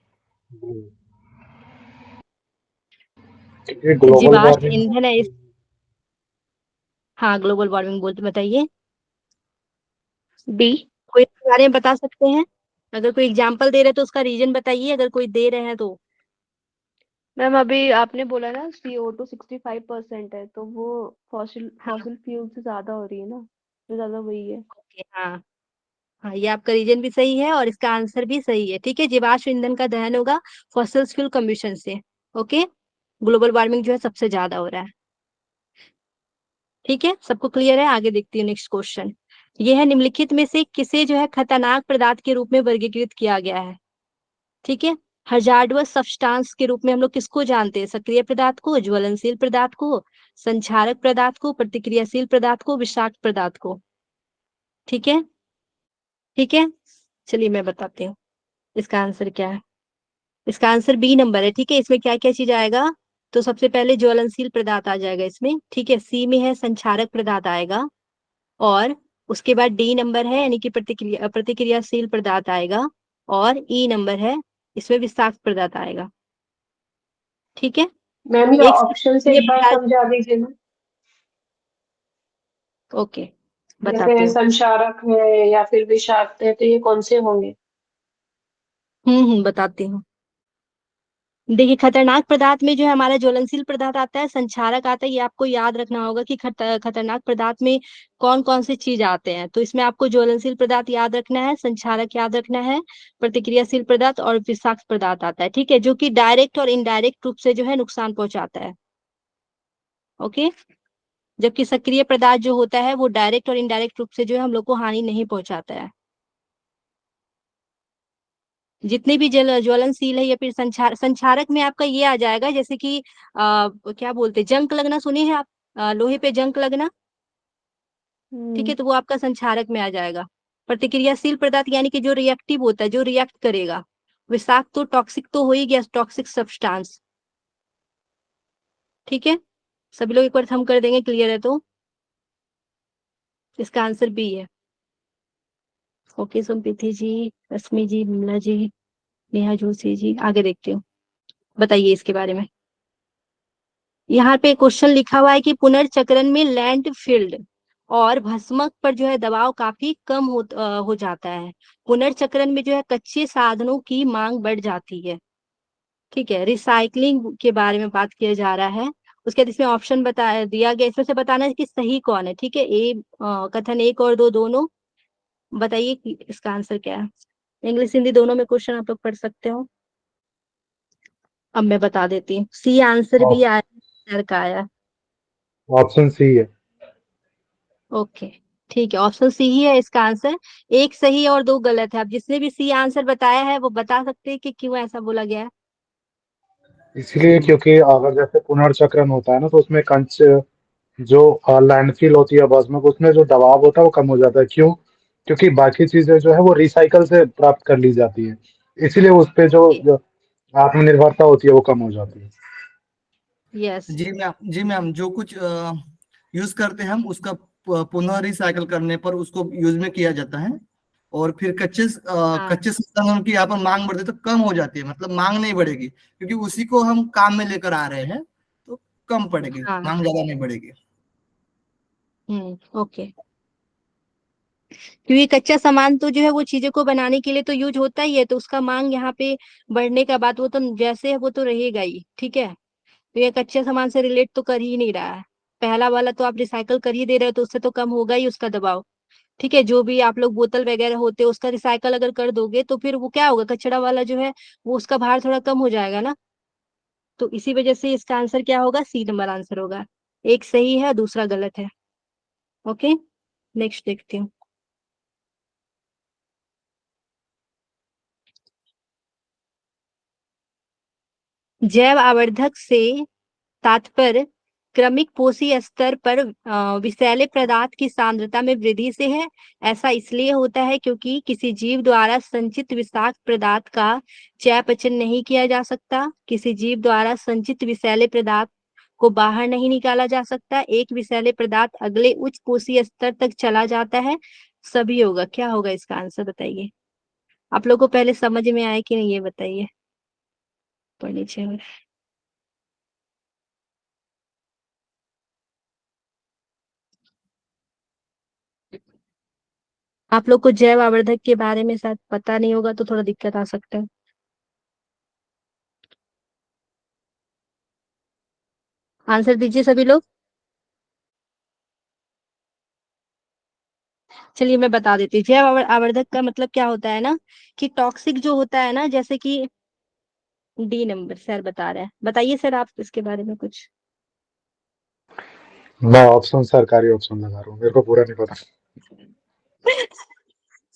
ये ग्लोबल जीवाश्म वार्मिंग। ईंधन है इस, हाँ ग्लोबल वार्मिंग बोलते, बताइए। डी। कोई इसके बारे में बता सकते हैं? अगर कोई एग्जांपल दे रहे तो उसका रीजन बताइए, अगर कोई दे रहे हैं तो। मैम अभी आपने बोला ना CO2 65% है, तो वो फॉसिल हाँ, फॉसिल फ्यूल से ज्यादा हो रही है ना, तो ज्यादा वही है। ओके, हाँ हाँ, ये आपका रीजन भी सही है और इसका आंसर भी सही है, ठीक है। जीवाश्म ईंधन का दहन होगा फॉसिल्स फ्यूल कम्बशन से। ओके, ग्लोबल वार्मिंग जो है सबसे ज्यादा हो रहा है, ठीक है। सबको क्लियर है? आगे देखती हूँ नेक्स्ट क्वेश्चन। ये है, निम्नलिखित में से किसे जो है खतरनाक पदार्थ के रूप में वर्गीकृत किया गया है? ठीक है, हजार्डवस सब्सटेंस के रूप में हम लोग किसको जानते हैं? सक्रिय पदार्थ को, ज्वलनशील पदार्थ को, संक्षारक पदार्थ को, प्रतिक्रियाशील पदार्थ को, विषाक्त पदार्थ को? ठीक है, ठीक है, चलिए मैं बताती हूँ इसका आंसर क्या है। इसका आंसर बी नंबर है, ठीक है। इसमें क्या क्या चीज आएगा? तो सबसे पहले ज्वलनशील पदार्थ आ जाएगा इसमें, ठीक है। सी में है संक्षारक पदार्थ आएगा, और उसके बाद डी नंबर है, यानी कि प्रतिक्रियाशील पदार्थ आएगा, और ई नंबर है, इसमें विषाक्त पदार्थ आएगा, ठीक है। मैम ये एक ऑप्शन से ये एक बार पदार्थ, समझा दीजिए ना। ओके बताती जैसे हूँ। संक्षारक है या फिर विषाक्त है, तो ये कौन से होंगे? बताती हूँ। देखिए, खतरनाक पदार्थ में जो है हमारा ज्वलनशील पदार्थ आता है, संक्षारक आता है। ये आपको याद रखना होगा कि खतरनाक पदार्थ में कौन कौन से चीज आते हैं। तो इसमें आपको ज्वलनशील पदार्थ याद रखना है, संक्षारक याद रखना है, प्रतिक्रियाशील पदार्थ और विषाक्त पदार्थ आता है, ठीक है, जो कि डायरेक्ट और इनडायरेक्ट रूप से जो है नुकसान पहुंचाता है। ओके, जबकि सक्रिय पदार्थ जो होता है वो डायरेक्ट और इनडायरेक्ट रूप से जो है हम लोग को हानि नहीं पहुंचाता है। जितने भी ज्वलनशील है या फिर संक्षारक में आपका ये आ जाएगा, जैसे कि क्या बोलते हैं, जंग लगना, सुने हैं आप? लोहे पे जंग लगना, ठीक है, तो वो आपका संक्षारक में आ जाएगा। प्रतिक्रियाशील पदार्थ यानी कि जो रिएक्टिव होता है, जो रिएक्ट करेगा। विषाक्त तो टॉक्सिक तो हो ही गया, टॉक्सिक सब्सटेंस, ठीक है। सभी लोग एक बार थम कर देंगे, क्लियर है तो? इसका आंसर बी है। ओके, सुमप्रीति जी, रश्मि जी, विमला जी, नेहा जोशी जी, आगे देखते हो, बताइए इसके बारे में। यहाँ पे क्वेश्चन लिखा हुआ है कि पुनर्चक्रण में लैंड फील्ड और भस्मक पर जो है दबाव काफी कम हो जाता है। पुनर्चक्रण में जो है कच्चे साधनों की मांग बढ़ जाती है, ठीक है। रिसाइकलिंग के बारे में बात किया जा रहा है। उसके बाद इसमें ऑप्शन बता दिया गया, इसमें से बताना है कि सही कौन है, ठीक है। कथन एक और दो दोनों, बताइए कि इसका आंसर क्या है। इंग्लिश हिंदी दोनों में क्वेश्चन आप लोग पढ़ सकते हो। अब मैं बता देती हूँ, सी आंसर भी आया, सर का आया। ऑप्शन सी है। ओके, ठीक है, ऑप्शन सी ही है इसका आंसर। एक सही और दो गलत है। अब जिसने भी सी आंसर बताया है वो बता सकते हैं कि क्यों ऐसा बोला गया है। इसलिए क्योंकि अगर जैसे पुनर्चक्रण होता है ना, तो उसमें कंच जो लैंडफिल होती है बस में, उसमें जो दबाव होता है वो कम हो जाता है। क्यों? क्योंकि बाकी चीजें जो है वो रिसाइकल से प्राप्त कर ली जाती है, इसीलिए उस पे जो आत्मनिर्भरता होती है वो कम हो जाती है। यस, जी मैम, जो कुछ यूज करते हैं हम उसका पुनः रिसाइकल करने पर उसको यूज में किया जाता है, और फिर हाँ कच्चे संसाधनों की यहाँ पर मांग बढ़ती है तो कम हो जाती है, मतलब मांग नहीं बढ़ेगी क्योंकि उसी को हम काम में लेकर आ रहे हैं, तो कम पड़ेगी, हाँ, मांग ज्यादा नहीं बढ़ेगी। ओके। क्योंकि कच्चा सामान तो जो है वो चीजों को बनाने के लिए तो यूज होता ही है, तो उसका मांग यहाँ पे बढ़ने का बात वो तो जैसे है वो तो रहेगा ही, ठीक है। तो ये कच्चे सामान से रिलेट तो कर ही नहीं रहा है। पहला वाला तो आप रिसाइकल कर ही दे रहे हो, तो उससे तो कम होगा ही उसका दबाव। ठीक है, जो भी आप लोग बोतल वगैरह होते हैं उसका रिसाइकल अगर कर दोगे तो फिर वो क्या होगा, कचरा वाला जो है वो उसका भार थोड़ा कम हो जाएगा ना। तो इसी वजह से इसका आंसर क्या होगा, सी नंबर आंसर होगा। एक सही है, दूसरा गलत है। ओके, नेक्स्ट देखती हूँ। जैव आवर्धक से तात्पर्य क्रमिक पोषी स्तर पर विषैले पदार्थ की सांद्रता में वृद्धि से है। ऐसा इसलिए होता है क्योंकि किसी जीव द्वारा संचित विषाक्त पदार्थ का चयापचय नहीं किया जा सकता। किसी जीव द्वारा संचित विषैले पदार्थ को बाहर नहीं निकाला जा सकता। एक विषैले पदार्थ अगले उच्च कोशीय स्तर तक चला जाता है। सभी होगा, क्या होगा इसका आंसर बताइए। आप लोगों को पहले समझ में आया कि नहीं ये बताइए। पर नीचे आप लोग को जैव आवर्धक के बारे में शायद पता नहीं होगा, तो थोड़ा दिक्कत आ सकता है। आंसर दीजिए सभी लोग। चलिए मैं बता देती हूँ। जैव आवर्धक का मतलब क्या होता है ना, कि टॉक्सिक जो होता है ना, जैसे कि डी नंबर सर बता रहे हैं, बताइए सर आप इसके बारे में कुछ। मैं ऑप्शन सरकारी ऑप्शन लगा रहा हूँ, मेरे को पूरा नहीं पता।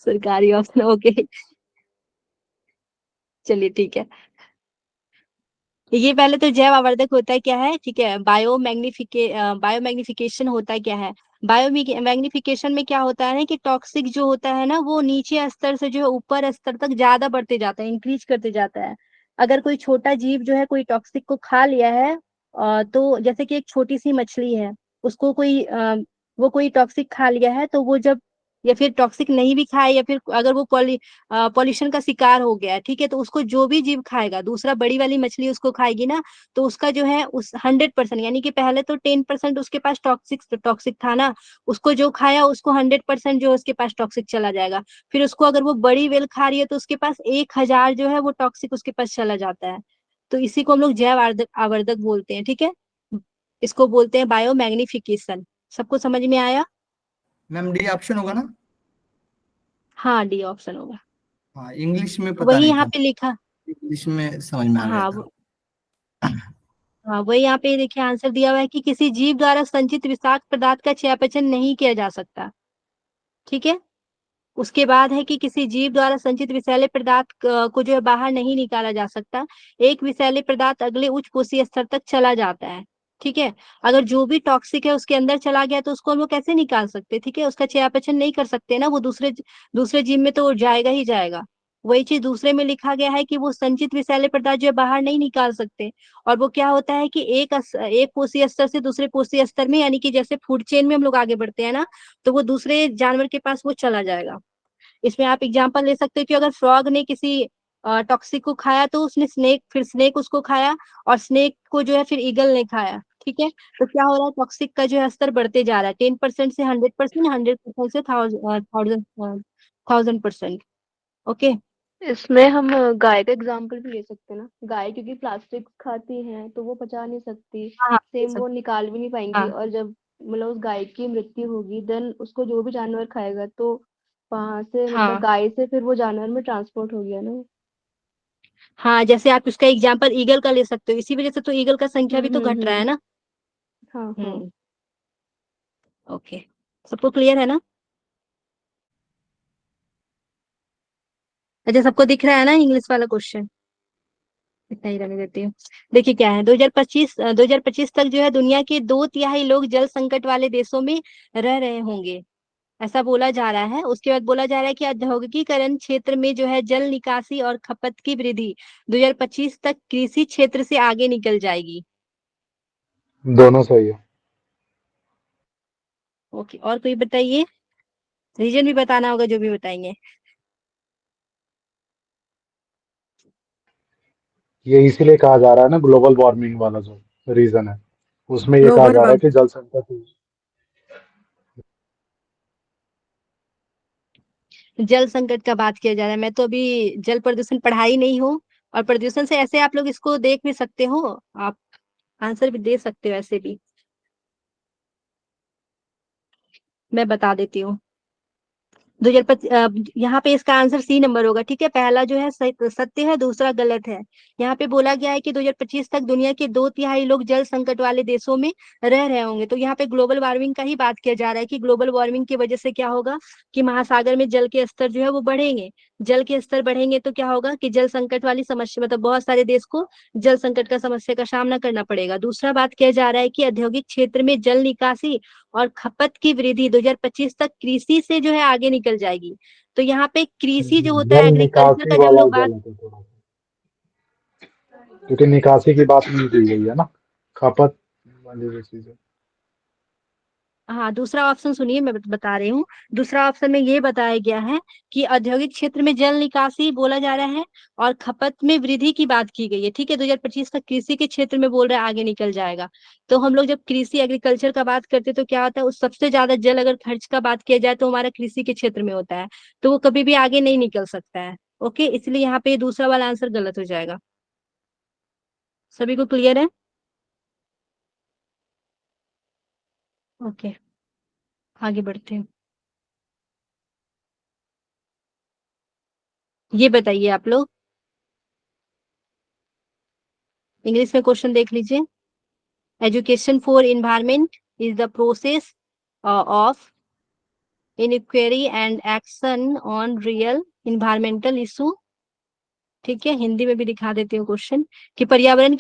सरकारी ऑप्शन, ओके चलिए ठीक है। ये पहले तो जैव आवर्धक होता है क्या है, ठीक है। बायोमैग्निफिकेशन होता है क्या है। बायोमैग्निफिकेशन में क्या होता है ना, कि टॉक्सिक जो होता है ना वो नीचे स्तर से जो है ऊपर स्तर तक ज्यादा बढ़ते जाता है, इंक्रीज करते जाता है। अगर कोई छोटा जीव जो है कोई टॉक्सिक को खा लिया है, तो जैसे कि एक छोटी सी मछली है, उसको कोई वो कोई टॉक्सिक खा लिया है, तो वो जब, या फिर टॉक्सिक नहीं भी खाए, या फिर अगर वो पॉल्यूशन का शिकार हो गया है, ठीक है, तो उसको जो भी जीव खाएगा, दूसरा बड़ी वाली मछली उसको खाएगी ना, तो उसका जो है उस 100%, यानी कि पहले तो 10% उसके पास टॉक्सिक टॉक्सिक था ना, उसको जो खाया उसको 100% जो है उसके पास टॉक्सिक चला जाएगा। फिर उसको अगर वो बड़ी वेल खा रही है तो उसके पास 1000 जो है वो टॉक्सिक उसके पास चला जाता है। तो इसी को हम लोग जैव आवर्धक बोलते हैं, ठीक है। इसको बोलते हैं बायोमैग्निफिकेशन। सबको समझ में आया। मैम डी ऑप्शन होगा ना? हाँ, डी ऑप्शन होगा। हाँ, इंग्लिश में पता वही नहीं यहाँ था, पे लिखा। इंग्लिश में समझ में आ गया हाँ था। हाँ, वही यहाँ पे देखिए आंसर दिया हुआ है कि किसी जीव द्वारा संचित विषाक्त पदार्थ का चयापचय नहीं किया जा सकता, ठीक है। उसके बाद है कि किसी जीव द्वारा संचित विषैले पदार्थ को जो है बाहर नहीं निकाला जा सकता। एक विषैले पदार्थ अगले उच्च कोशीय स्तर तक चला जाता है, ठीक है। अगर जो भी टॉक्सिक है उसके अंदर चला गया तो उसको हम लोग कैसे निकाल सकते, ठीक है, उसका चयापचय नहीं कर सकते ना, वो दूसरे दूसरे जीव में तो जाएगा ही जाएगा। वही चीज दूसरे में लिखा गया है कि वो संचित विषैले पदार्थ जो है बाहर नहीं निकाल सकते। और वो क्या होता है कि एक कोशीय स्तर से दूसरे कोशीय स्तर में, यानी कि जैसे फूड चेन में हम लोग आगे बढ़ते हैं ना, तो वो दूसरे जानवर के पास वो चला जाएगा। इसमें आप एग्जांपल ले सकते हो कि अगर फ्रॉग ने किसी टॉक्सिक को खाया तो उसने स्नेक, फिर स्नेक उसको खाया, और स्नेक को जो है फिर ईगल ने खाया, ठीक है। तो क्या हो रहा है, टॉक्सिक का जो है स्तर बढ़ते जा रहा है, 10% से 100%, 100% से 1000%। ओके। इसमें हम गाय का एग्जाम्पल भी ले सकते हैं ना। गाय क्योंकि प्लास्टिक खाती हैं तो वो पचा नहीं सकती, हाँ हाँ, ये सेम सब। वो निकाल भी नहीं पाएंगी। हाँ और जब मतलब उस गाय की मृत्यु होगी देन उसको जो भी जानवर खाएगा तो वहां से मतलब हाँ गाय से फिर वो जानवर में ट्रांसपोर्ट हो गया ना। हाँ, जैसे आप उसका एग्जांपल ईगल का ले सकते हो, इसी वजह से तो ईगल का संख्या भी तो घट रहा है हम्म। ना। हाँ हाँ। हम्म। ओके, सबको क्लियर है ना। अच्छा, सबको दिख रहा है ना इंग्लिश वाला क्वेश्चन। इतना ही रहने देती हूँ। देखिए क्या है, 2025 तक जो है दुनिया के 2/3 लोग जल संकट वाले देशों में रह रहे होंगे, ऐसा बोला जा रहा है। उसके बाद बोला जा रहा है कि औद्योगिकीकरण क्षेत्र में जो है जल निकासी और खपत की वृद्धि 2025 तक कृषि क्षेत्र से आगे निकल जाएगी। दोनों सही है। ओके, और कोई बताइए। रीजन भी बताना होगा जो भी बताएंगे। ये इसीलिए कहा जा रहा है ना, ग्लोबल वार्मिंग वाला जो रीजन है, उसमें ये कहा ग्लोबल जा रहा है वार्मिंग। कि जल संकट जल संकट का बात किया जा रहा है। मैं तो अभी जल प्रदूषण पढ़ाई नहीं हूँ, और प्रदूषण से ऐसे आप लोग इसको देख भी सकते हो, आप आंसर भी दे सकते हो ऐसे भी। मैं बता देती हूँ। 2025 यहाँ पे इसका आंसर सी नंबर होगा। ठीक है, पहला जो है सत्य है, दूसरा गलत है। यहाँ पे बोला गया है कि 2025 तक दुनिया के 2/3 लोग जल संकट वाले देशों में रह रहे होंगे। तो यहाँ पे ग्लोबल वार्मिंग का ही बात किया जा रहा है कि ग्लोबल वार्मिंग की वजह से क्या होगा कि महासागर में जल के स्तर जो है वो बढ़ेंगे। जल के स्तर बढ़ेंगे तो क्या होगा कि जल संकट वाली समस्या, मतलब बहुत सारे देश को जल संकट का समस्या का सामना करना पड़ेगा। दूसरा बात किया जा रहा है कि औद्योगिक क्षेत्र में जल निकासी और खपत की वृद्धि 2025 तक कृषि से जो है आगे निकल जाएगी। तो यहाँ पे कृषि जो होता जल है, एग्रीकल्चर निकासी का जब हम वाला लोग बात, गलत है थोड़ा सा, क्योंकि निकासी की बात नहीं की गई है ना, खपत वाली जो चीज है। हाँ दूसरा ऑप्शन सुनिए, मैं बता रही हूँ। दूसरा ऑप्शन में ये बताया गया है कि औद्योगिक क्षेत्र में जल निकासी बोला जा रहा है और खपत में वृद्धि की बात की गई है। ठीक है, 2025 तक कृषि के क्षेत्र में बोल रहा है आगे निकल जाएगा। तो हम लोग जब कृषि एग्रीकल्चर का बात करते हैं तो क्या होता है, उस सबसे ज्यादा जल अगर खर्च का बात किया जाए तो हमारा कृषि के क्षेत्र में होता है, तो वो कभी भी आगे नहीं निकल सकता है। ओके, इसलिए यहाँ पे दूसरा वाला आंसर गलत हो जाएगा। सभी को क्लियर है? ओके, आगे बढ़ते हैं। ये बताइए आप लोग, इंग्लिश में क्वेश्चन देख लीजिए। Education for environment is the process of inquiry and action on real environmental issue। ठीक है, हिंदी में भी दिखा देती हूँ क्वेश्चन कि पर्यावरण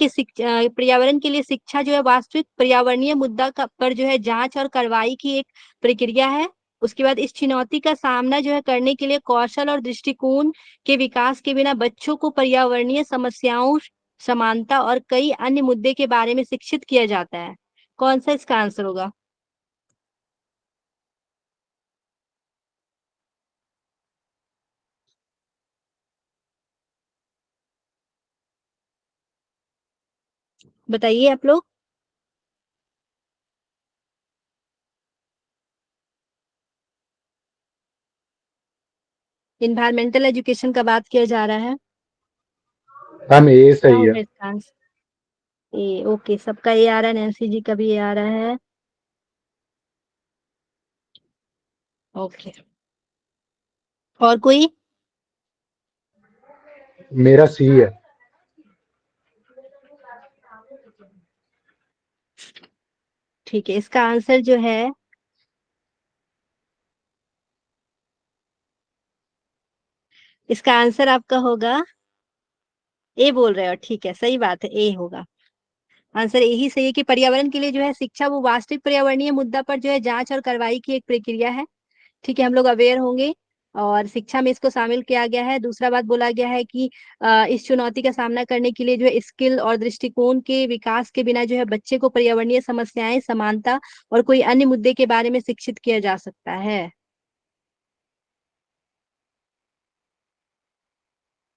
के लिए शिक्षा जो है वास्तविक पर्यावरणीय मुद्दा का पर जो है जांच और कार्रवाई की एक प्रक्रिया है। उसके बाद इस चुनौती का सामना जो है करने के लिए कौशल और दृष्टिकोण के विकास के बिना बच्चों को पर्यावरणीय समस्याओं, समानता और कई अन्य मुद्दे के बारे में शिक्षित किया जाता है। कौन सा इसका आंसर होगा? बताइए आप लोग। इन्वायरमेंटल एजुकेशन का बात किया जा रहा है। मैम ये क्या सही है। होगा इसका आंसर? ए, ओके, सबका ए आ रहा है, नैन्सी जी का भी ए आ रहा है। ओके, और कोई? मेरा सी है। ठीक है, इसका आंसर जो है, इसका आंसर आपका होगा ए, बोल रहे हो। ठीक है, सही बात है, ए होगा आंसर। यही सही है कि पर्यावरण के लिए जो है शिक्षा वो वास्तविक पर्यावरणीय मुद्दा पर जो है जांच और कार्रवाई की एक प्रक्रिया है। ठीक है, हम लोग अवेयर होंगे और शिक्षा में इसको शामिल किया गया है। दूसरा बात बोला गया है कि इस चुनौती का सामना करने के लिए जो है स्किल और दृष्टिकोण के विकास के बिना जो है बच्चे को पर्यावरणीय समस्याएं, समानता और कोई अन्य मुद्दे के बारे में शिक्षित किया जा सकता है।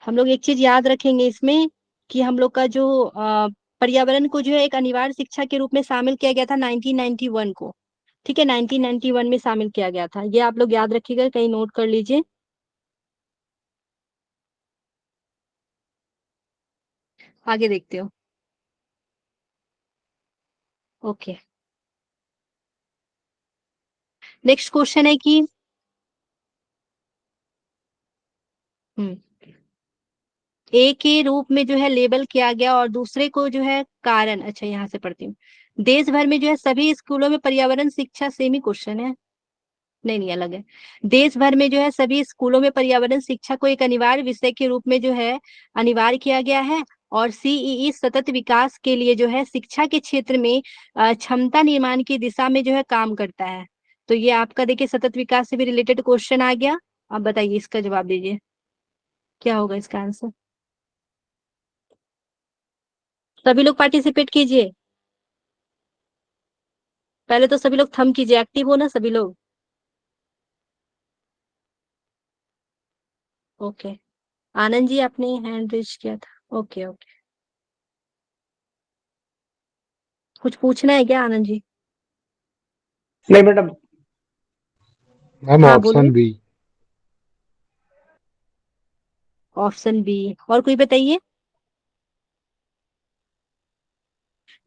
हम लोग एक चीज याद रखेंगे इसमें कि हम लोग का जो पर्यावरण को जो है एक अनिवार्य शिक्षा के रूप में शामिल किया गया था 1991 को। ठीक है, 1991 में शामिल किया गया था, ये आप लोग याद रखिएगा, कहीं नोट कर लीजिए। आगे देखते हो। ओके, नेक्स्ट क्वेश्चन है कि हम्म ए के रूप में जो है लेबल किया गया और दूसरे को जो है कारण, अच्छा यहाँ से पढ़ती हूँ। देश भर में जो है सभी स्कूलों में पर्यावरण शिक्षा, सेमी क्वेश्चन है, नहीं नहीं अलग है। देश भर में जो है सभी स्कूलों में पर्यावरण शिक्षा को एक अनिवार्य विषय के रूप में जो है अनिवार्य किया गया है। और सीईई सतत विकास के लिए जो है शिक्षा के क्षेत्र में क्षमता निर्माण की दिशा में जो है काम करता है। तो ये आपका देखिए सतत विकास से भी रिलेटेड क्वेश्चन आ गया। आप बताइए, इसका जवाब दीजिए, क्या होगा इसका आंसर? सभी लोग पार्टिसिपेट कीजिए। पहले तो सभी लोग थम कीजिए, एक्टिव हो ना सभी लोग। ओके, आनंद जी आपने हैंड रेज किया था। ओके ओके, कुछ पूछना है क्या आनंद जी? नहीं मैडम। मैम हाँ बोलिए। Option B. Option B. और कोई बताइए।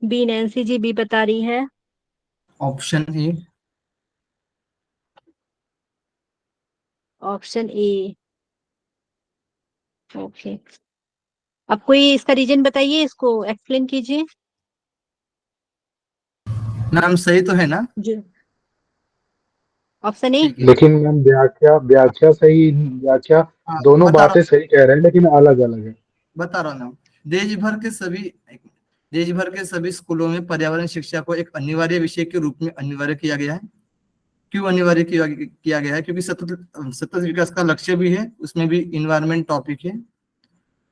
बी, नैन्सी जी बी बता रही है। Option A. Option A. Okay. अब कोई इसका रीजन बताइए, इसको एक्सप्लेन कीजिए। नाम सही तो है ना? जो ऑप्शन ए। ठीक है। लेकिन मैम व्याख्या व्याख्या सही, व्याख्या हाँ, दोनों बता रहा बातें सही कह रहे हैं लेकिन अलग अलग है। बता रहा हूँ ना। देश भर के सभी देश भर के सभी स्कूलों में पर्यावरण शिक्षा को एक अनिवार्य विषय के रूप में अनिवार्य किया गया है। क्यों अनिवार्य किया गया है? क्योंकि सतत सतत विकास का लक्ष्य भी है, उसमें भी इन्वायरमेंट टॉपिक है।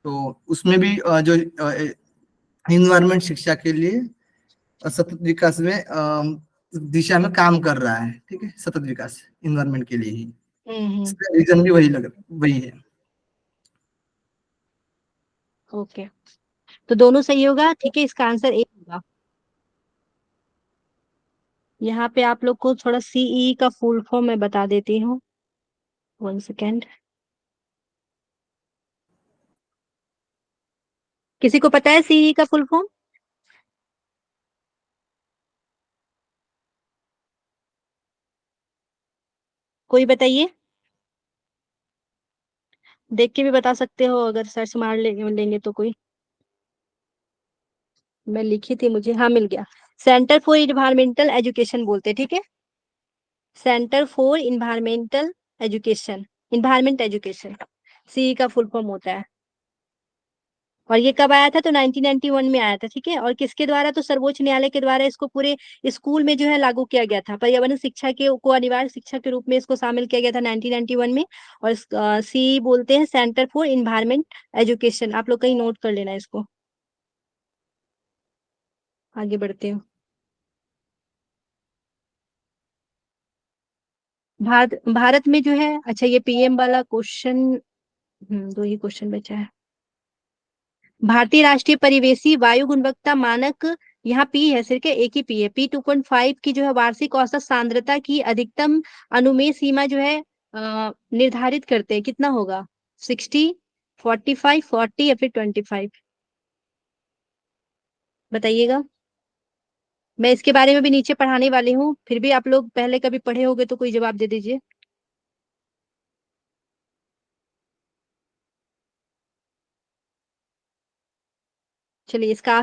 तो उसमें भी जो इन्वायरमेंट शिक्षा के लिए सतत विकास में दिशा में काम कर रहा है। ठीक है, सतत विकास इन्वायरमेंट के लिए ही। इसका रीजन भी वही है। ओके, तो दोनों सही होगा। ठीक है, इसका आंसर ए होगा। यहाँ पे आप लोग को थोड़ा सीई का फुल फॉर्म मैं बता देती हूँ। 1 सेकेंड। किसी को पता है सीई का फुल फॉर्म? कोई बताइए। देख के भी बता सकते हो अगर सर्च मार लेंगे तो। कोई, मैं लिखी थी, मुझे हाँ मिल गया। सेंटर फॉर इन्वायरमेंटल एजुकेशन बोलते हैं। ठीक है, centre for environmental education, environment education, CE का फुल फॉर्म होता है। और ये कब आया था? तो 1991 में आया था। ठीक है, और किसके द्वारा? तो सर्वोच्च न्यायालय के द्वारा इसको पूरे स्कूल में जो है लागू किया गया था। पर्यावरण शिक्षा के को अनिवार्य शिक्षा के रूप में इसको शामिल किया गया था 1991 में। और सी बोलते हैं सेंटर फॉर इन्वायरमेंट एजुकेशन। आप लोग कहीं नोट कर लेना इसको। आगे बढ़ते हैं। भारत में जो है, अच्छा ये पीएम वाला क्वेश्चन, 2 ही क्वेश्चन बचा है। भारतीय राष्ट्रीय परिवेशी वायु गुणवत्ता मानक, यहाँ पी है, सिर्फ एक ही पी है। P2.5 की जो है वार्षिक औसत सांद्रता की अधिकतम अनुमेय सीमा जो है निर्धारित करते हैं। कितना होगा? 60, 45, 40 या फिर 25? बताइएगा। मैं इसके बारे में भी नीचे पढ़ाने वाली हूँ, फिर भी आप लोग पहले कभी पढ़े होगे तो कोई जवाब दे दीजिए। चलिए, इसका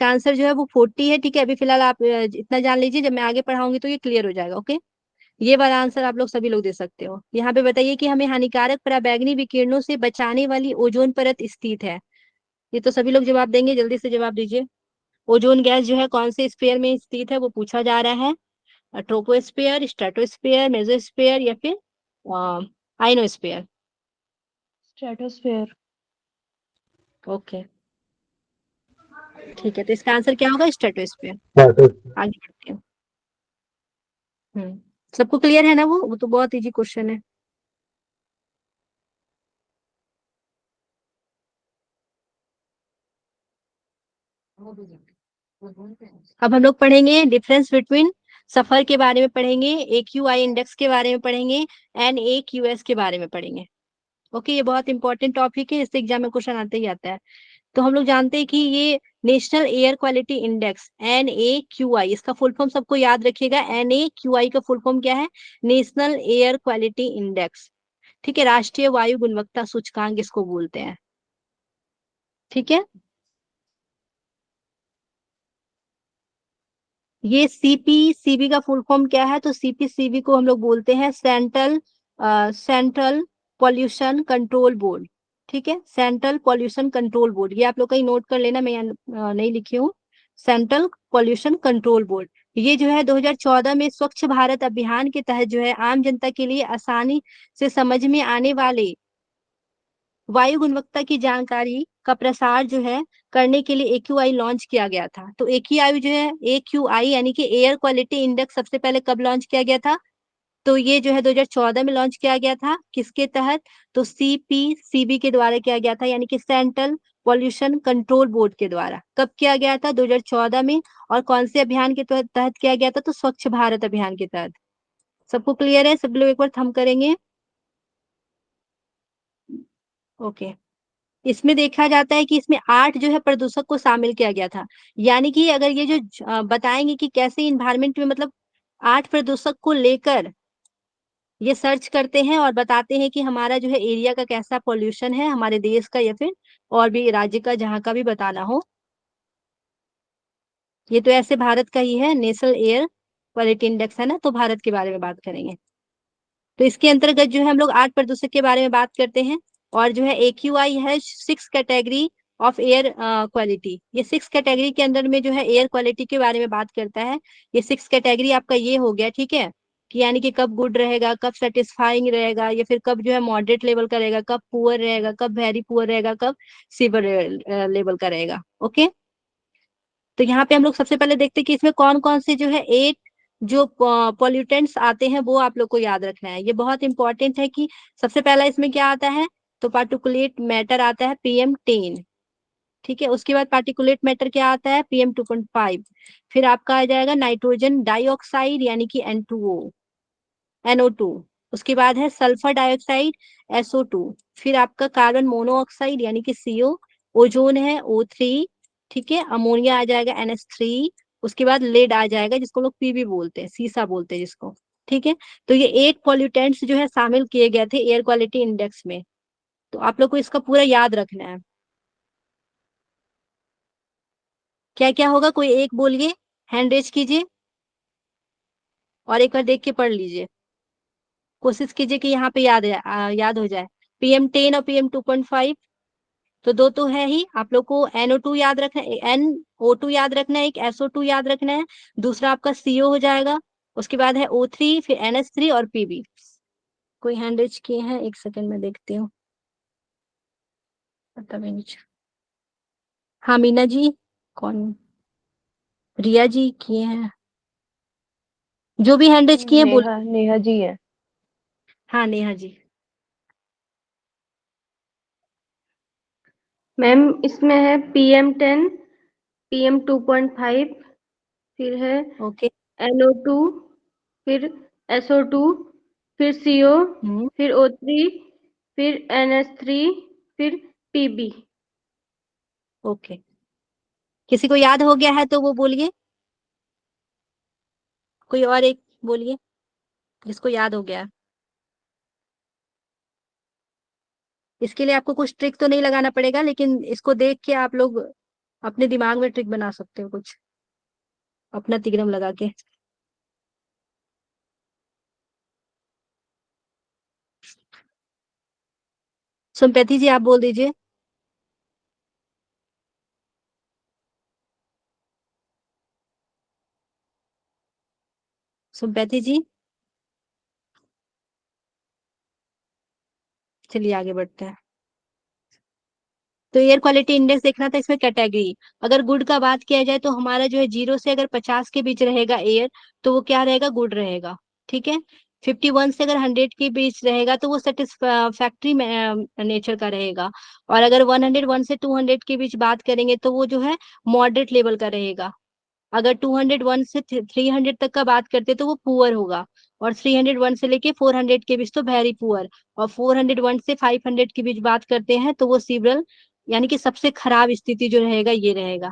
आंसर जो है वो 40 है। ठीक है, अभी फिलहाल आप इतना जान लीजिए, जब मैं आगे पढ़ाऊंगी तो ये क्लियर हो जाएगा। ओके, ये वाला आंसर आप लोग सभी लोग दे सकते हो। यहाँ पे बताइए कि हमें हानिकारक पराबैंगनी विकिरणों से बचाने वाली ओजोन परत स्थित है। ये तो सभी लोग जवाब देंगे, जल्दी से जवाब दीजिए। ओजोन गैस जो है कौन से स्फीयर में स्थित है वो पूछा जा रहा है। ट्रोपोस्फीयर, स्ट्रेटोस्फीयर, मेसोस्फीयर या फिर आइनोस्फीयर? स्ट्रेटोस्फेयर। ओके, ठीक है, तो इसका आंसर क्या होगा? स्ट्रेटोस्फीयर। आगे बढ़ते हैं। सबको क्लियर है ना? वो तो बहुत इजी क्वेश्चन है। अब हम लोग पढ़ेंगे डिफरेंस बिटवीन, सफर के बारे में पढ़ेंगे, AQI इंडेक्स के बारे में पढ़ेंगे, NAQS के बारे में पढ़ेंगे। ओके, ये बहुत इंपॉर्टेंट टॉपिक है, इससे एग्जाम में क्वेश्चन आते ही आता है। तो हम लोग जानते हैं कि ये national air quality index NAQI, इसका फुल फॉर्म सबको याद रखिएगा। NAQI का फुल फॉर्म क्या है? National air quality index. ठीक है, राष्ट्रीय वायु गुणवत्ता सूचकांक इसको बोलते हैं। ठीक है, ये CPCB का फुल फॉर्म क्या है? तो CPCB को हम लोग बोलते हैं सेंट्रल पॉल्यूशन कंट्रोल बोर्ड। ठीक है, सेंट्रल पॉल्यूशन कंट्रोल बोर्ड, ये आप लोग कहीं नोट कर लेना, मैं यहाँ नहीं लिखी हूँ। सेंट्रल पॉल्यूशन कंट्रोल बोर्ड, ये जो है 2014 में स्वच्छ भारत अभियान के तहत जो है आम जनता के लिए आसानी से समझ में आने वाले वायु गुणवत्ता की जानकारी का प्रसार जो है करने के लिए AQI लॉन्च किया गया था। तो AQI जो है, AQI यानी कि एयर क्वालिटी इंडेक्स, सबसे पहले कब लॉन्च किया गया था? तो ये जो है 2014 में लॉन्च किया गया था। किसके तहत? तो CPCB के द्वारा किया गया था, यानी कि सेंट्रल पॉल्यूशन कंट्रोल बोर्ड के द्वारा। कब किया गया था? 2014 में। और कौन से अभियान के तहत किया गया था? तो स्वच्छ भारत अभियान के तहत। सबको क्लियर है? सब लोग एक बार थम करेंगे। ओके, इसमें देखा जाता है कि इसमें 8 जो है प्रदूषक को शामिल किया गया था। यानी कि अगर ये जो बताएंगे कि कैसे इन्वायरमेंट में मतलब 8 प्रदूषक को लेकर ये सर्च करते हैं और बताते हैं कि हमारा जो है एरिया का कैसा पॉल्यूशन है, हमारे देश का या फिर और भी राज्य का, जहाँ का भी बताना हो। ये तो ऐसे भारत का ही है, नेशनल एयर क्वालिटी इंडेक्स है ना, तो भारत के बारे में बात करेंगे। तो इसके अंतर्गत जो है हम लोग 8 प्रदूषक के बारे में बात करते हैं। और जो है AQI है 6 कैटेगरी ऑफ एयर क्वालिटी। ये 6 कैटेगरी के अंदर में जो है एयर क्वालिटी के बारे में बात करता है। ये 6 कैटेगरी आपका ये हो गया, ठीक है, कि यानी कि कब गुड रहेगा, कब सेटिस्फाइंग रहेगा, या फिर कब जो है मॉडरेट लेवल का रहेगा, कब पुअर रहेगा, कब वेरी पुअर रहेगा, कब सीवियर लेवल का रहेगा। ओके, तो यहाँ पे हम लोग सबसे पहले देखते हैं कि इसमें कौन कौन से जो है 8 जो पॉल्यूटेंट्स आते हैं वो आप लोग को याद रखना है। ये बहुत इंपॉर्टेंट है कि सबसे पहला इसमें क्या आता है, तो पार्टिकुलेट मैटर आता है PM10, ठीक है। उसके बाद पार्टिकुलेट मैटर क्या आता है, PM2.5। फिर आपका आ जाएगा नाइट्रोजन डाइऑक्साइड यानी कि NO2। उसके बाद है सल्फर डाइऑक्साइड SO2। फिर आपका कार्बन मोनोऑक्साइड यानी कि CO। ओजोन है O3, ठीक है। अमोनिया आ जाएगा NH3। उसके बाद लेड आ जाएगा जिसको लोग PB बोलते हैं, सीसा बोलते हैं जिसको, ठीक है। तो ये 8 पॉल्यूटेंट्स जो है शामिल किए गए थे एयर क्वालिटी इंडेक्स में। तो आप लोग को इसका पूरा याद रखना है। क्या क्या होगा, कोई एक बोलिए, हैंड रेज कीजिए और एक बार देख के पढ़ लीजिए। कोशिश कीजिए कि यहाँ पे याद हो जाए। PM10 और PM2.5 तो दो तो है ही। आप लोग को NO2 याद रखना है, NO2 याद रखना है, एक SO2 याद रखना है, दूसरा आपका CO हो जाएगा। उसके बाद है O3, फिर NH3 और PB। कोई हैंड रेज किए हैं, एक सेकंड में देखती हूँ, पता भी नहीं चला। हाँ मीना जी, कौन, रिया जी किए हैं, जो भी हैंड रेज किए हैं बोल। नेहा नेहा जी है। हाँ नेहा जी। मैम इसमें है PM10, PM2.5, फिर है ओके। NO2, फिर SO2, फिर CO, हम्म। फिर O3, फिर NH3, फिर PB। ओके, किसी को याद हो गया है तो वो बोलिए, कोई और एक बोलिए जिसको याद हो गया है। इसके लिए आपको कुछ ट्रिक तो नहीं लगाना पड़ेगा, लेकिन इसको देख के आप लोग अपने दिमाग में ट्रिक बना सकते हो कुछ अपना तिगड़म लगा के। सुम्पैथी जी आप बोल दीजिए। सुम्पैथी जी, चलिए आगे बढ़ते हैं। तो एयर क्वालिटी इंडेक्स देखना था, इसमें कैटेगरी। अगर गुड का बात किया जाए तो हमारा जो है 0 से अगर 50 के बीच रहेगा एयर, तो वो क्या रहेगा, गुड रहेगा, ठीक है। 51 से अगर 100 के बीच रहेगा तो वो सेटिस्फैक्ट्री नेचर का रहेगा। और अगर 101 से 200 के बीच बात करेंगे तो वो जो है मॉडरेट लेवल का रहेगा। अगर 201 से 300 तक का बात करते तो वो पुअर होगा। और 301 से लेके 400 के बीच तो वेरी पुअर। और 401 से 500 के बीच बात करते हैं तो वो सीवरल, यानी कि सबसे खराब स्थिति जो रहेगा ये रहेगा।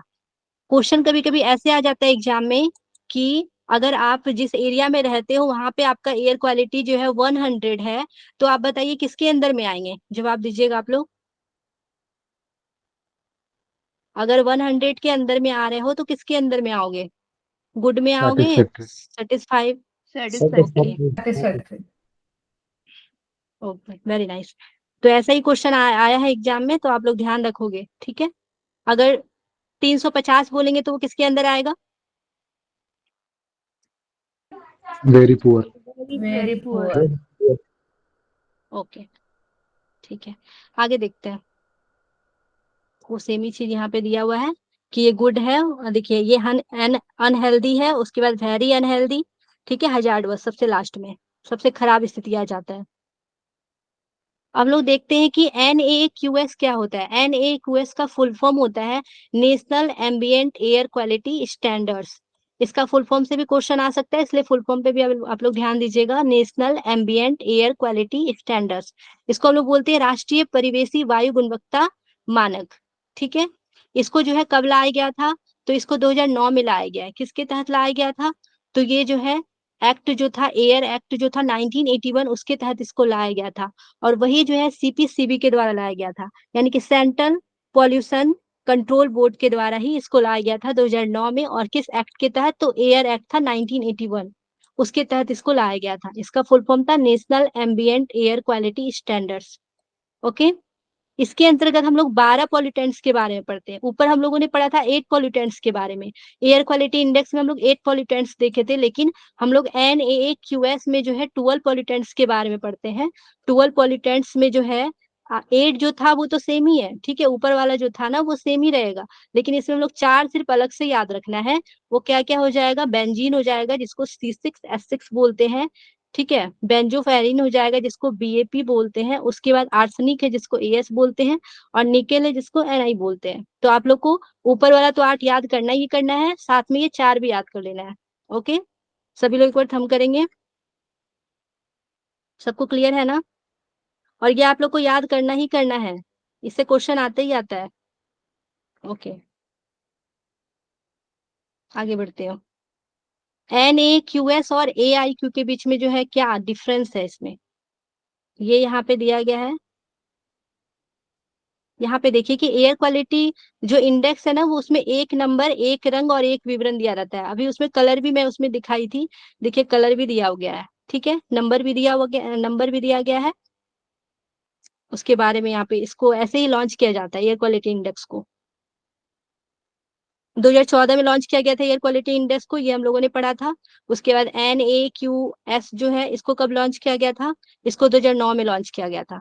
क्वेश्चन कभी कभी ऐसे आ जाता है एग्जाम में कि अगर आप जिस एरिया में रहते हो वहां पे आपका एयर क्वालिटी जो है 100 है, तो आप बताइए किसके अंदर में आएंगे, जवाब दीजिएगा आप लोग। अगर 100 के अंदर में आ रहे हो तो किसके अंदर में आओगे, गुड में आओगे, satisfactory. Satisfied. Okay. Satisfactory. Okay, very nice. तो ऐसा ही क्वेश्चन आया है एग्जाम में, तो आप लोग ध्यान रखोगे, ठीक है। अगर 350 बोलेंगे तो वो किसके अंदर आएगा, very poor. Very poor. Okay, ठीक है। आगे देखते हैं। वो सेम ही चीज यहाँ पे दिया हुआ है कि ये गुड है, और देखिए ये अनहेल्दी है, उसके बाद वेरी अनहेल्दी, ठीक है, हजार्डवर्स सबसे लास्ट में, सबसे खराब स्थिति आ जाता है। अब लोग देखते हैं कि NAQS क्या होता है। NAQS का फुल फॉर्म होता है national ambient air quality standards. इसका फुल फॉर्म से भी क्वेश्चन आ सकता है, इसलिए फुल फॉर्म पे भी आप लोग ध्यान दीजिएगा। National ambient air quality standards, इसको हम लोग बोलते हैं राष्ट्रीय परिवेशी वायु गुणवत्ता मानक। ठीक है, इसको जो है कब लाया गया था, तो इसको 2009 में लाया गया है। किसके तहत लाया गया था, तो ये जो है एक्ट जो था, एयर एक्ट जो था 1981, उसके तहत इसको लाया गया था। और वही जो है सीपीसीबी के द्वारा लाया गया था, यानी कि सेंट्रल पॉल्यूशन कंट्रोल बोर्ड के द्वारा ही इसको लाया गया था 2009 में। और किस एक्ट के तहत, तो एयर एक्ट था 1981, उसके तहत इसको लाया गया था। इसका फुल फॉर्म था national ambient air quality standards. Okay, इसके अंतर्गत हम लोग 12 पॉल्यूटेंट्स के बारे में पढ़ते हैं। ऊपर हम लोगों ने पढ़ा था 8 पॉल्यूटेंट्स के बारे में। एयर क्वालिटी इंडेक्स में हम लोग 8 पॉल्यूटेंट्स देखे थे, लेकिन हम लोग NAAQS में जो है 12 पॉल्यूटेंट्स के बारे में पढ़ते हैं। 12 पॉल्यूटेंट्स में जो है 8 जो था वो तो सेम ही है, ठीक है, ऊपर वाला जो था ना वो सेम ही रहेगा, लेकिन इसमें हम लोग 4 सिर्फ अलग से याद रखना है। वो क्या क्या हो जाएगा, बेंजीन हो जाएगा जिसको C6H6 बोलते हैं, ठीक है, बेंजोफेरिन हो जाएगा जिसको BAP बोलते हैं, उसके बाद आर्सेनिक है जिसको AS बोलते हैं, और निकेल है जिसको NI बोलते हैं। तो आप लोग को ऊपर वाला तो 8 याद करना ही करना है, साथ में ये 4 भी याद कर लेना है। ओके, सभी लोग एक बार थम करेंगे, सबको क्लियर है ना। और ये आप लोग को याद करना ही करना है, इससे क्वेश्चन आता ही आता है। ओके, आगे बढ़ते हो। NAQS और AIQ के बीच में जो है क्या डिफरेंस है इसमें, ये यहाँ पे दिया गया है। यहाँ पे देखिए कि एयर क्वालिटी जो इंडेक्स है ना, वो उसमें एक नंबर, एक रंग और एक विवरण दिया रहता है। अभी उसमें कलर भी मैं उसमें दिखाई थी, देखिए कलर भी दिया हो गया है, ठीक है, नंबर भी दिया हो गया, नंबर भी दिया गया है। उसके बारे में यहाँ पे इसको ऐसे ही लॉन्च किया जाता है एयर क्वालिटी इंडेक्स को। 2014 में लॉन्च किया गया था एयर क्वालिटी इंडेक्स को, ये हम लोगों ने पढ़ा था। उसके बाद NAQS जो है इसको कब लॉन्च किया गया था, इसको 2009 में लॉन्च किया गया था।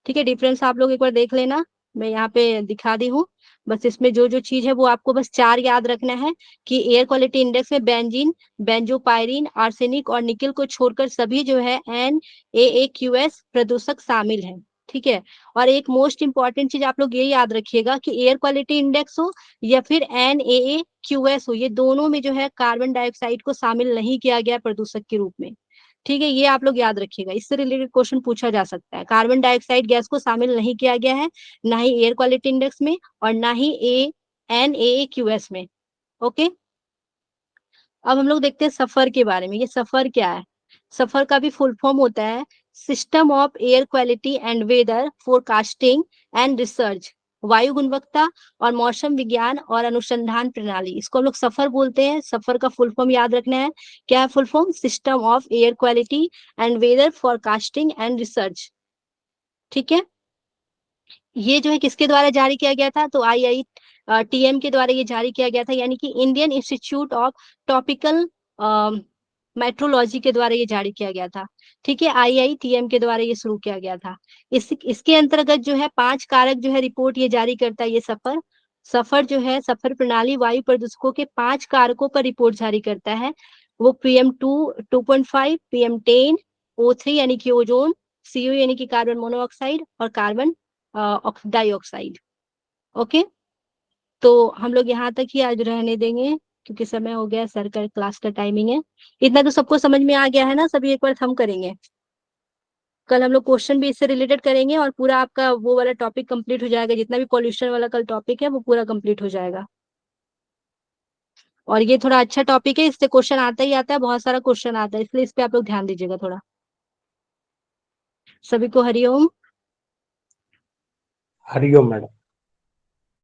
ठीक है, डिफरेंस आप लोग एक बार देख लेना, मैं यहाँ पे दिखा दी हूँ। बस इसमें जो जो चीज है वो आपको बस 4 याद रखना है कि एयर क्वालिटी इंडेक्स में बेंजीन, बेंजोपायरीन, आर्सेनिक और निकेल को छोड़कर सभी जो है NAAQS प्रदूषक शामिल है। ठीक है, और एक मोस्ट इंपॉर्टेंट चीज आप लोग ये याद रखिएगा कि एयर क्वालिटी इंडेक्स हो या फिर NAAQS हो, ये दोनों में जो है कार्बन डाइऑक्साइड को शामिल नहीं किया गया प्रदूषक के रूप में। ठीक है, ये आप लोग याद रखिएगा, इससे रिलेटेड क्वेश्चन पूछा जा सकता है। कार्बन डाइऑक्साइड गैस को शामिल नहीं किया गया है, ना ही एयर क्वालिटी इंडेक्स में और ना ही NAAQS में। ओके, अब हम लोग देखते हैं सफर के बारे में। ये सफर क्या है, सफर का भी फुल फॉर्म होता है system of air quality and weather forecasting and research, वायु गुणवत्ता और मौसम विज्ञान और अनुसंधान प्रणाली, इसको हम लोग सफर बोलते हैं। सफर का फुल फॉर्म याद रखना है, क्या है full form, system of air quality and weather forecasting and research. ठीक है, ये जो है किसके द्वारा जारी किया गया था, तो IITM के द्वारा ये जारी किया गया था, यानी कि Indian institute of tropical metrology के द्वारा ये जारी किया गया था। ठीक है, IITM के द्वारा ये शुरू किया गया था। इसके अंतर्गत जो है 5 कारक जो है रिपोर्ट ये जारी करता है। ये सफर जो है, सफर प्रणाली वायु प्रदूषकों के 5 कारकों पर रिपोर्ट जारी करता है। वो PM2, 2.5, PM10, O3 यानी कि ओजोन, CO यानी कि कार्बन मोनोऑक्साइड और कार्बन डाइऑक्साइड। ओके, तो हम लोग यहाँ तक ही आज रहने देंगे क्योंकि समय हो गया, सर का क्लास का टाइमिंग है। इतना तो सबको समझ में आ गया है ना, सभी एक बार थम करेंगे। कल हम लोग क्वेश्चन भी इससे रिलेटेड करेंगे और पूरा आपका वो वाला टॉपिक कंप्लीट हो जाएगा, जितना भी पॉल्यूशन वाला कल टॉपिक है वो पूरा कंप्लीट हो जाएगा। और ये थोड़ा अच्छा टॉपिक है, इससे क्वेश्चन आता ही आता है, बहुत सारा क्वेश्चन आता है, इसलिए इस पे आप लोग ध्यान दीजिएगा थोड़ा। सभी को हरिओम। हरिओम मैडम।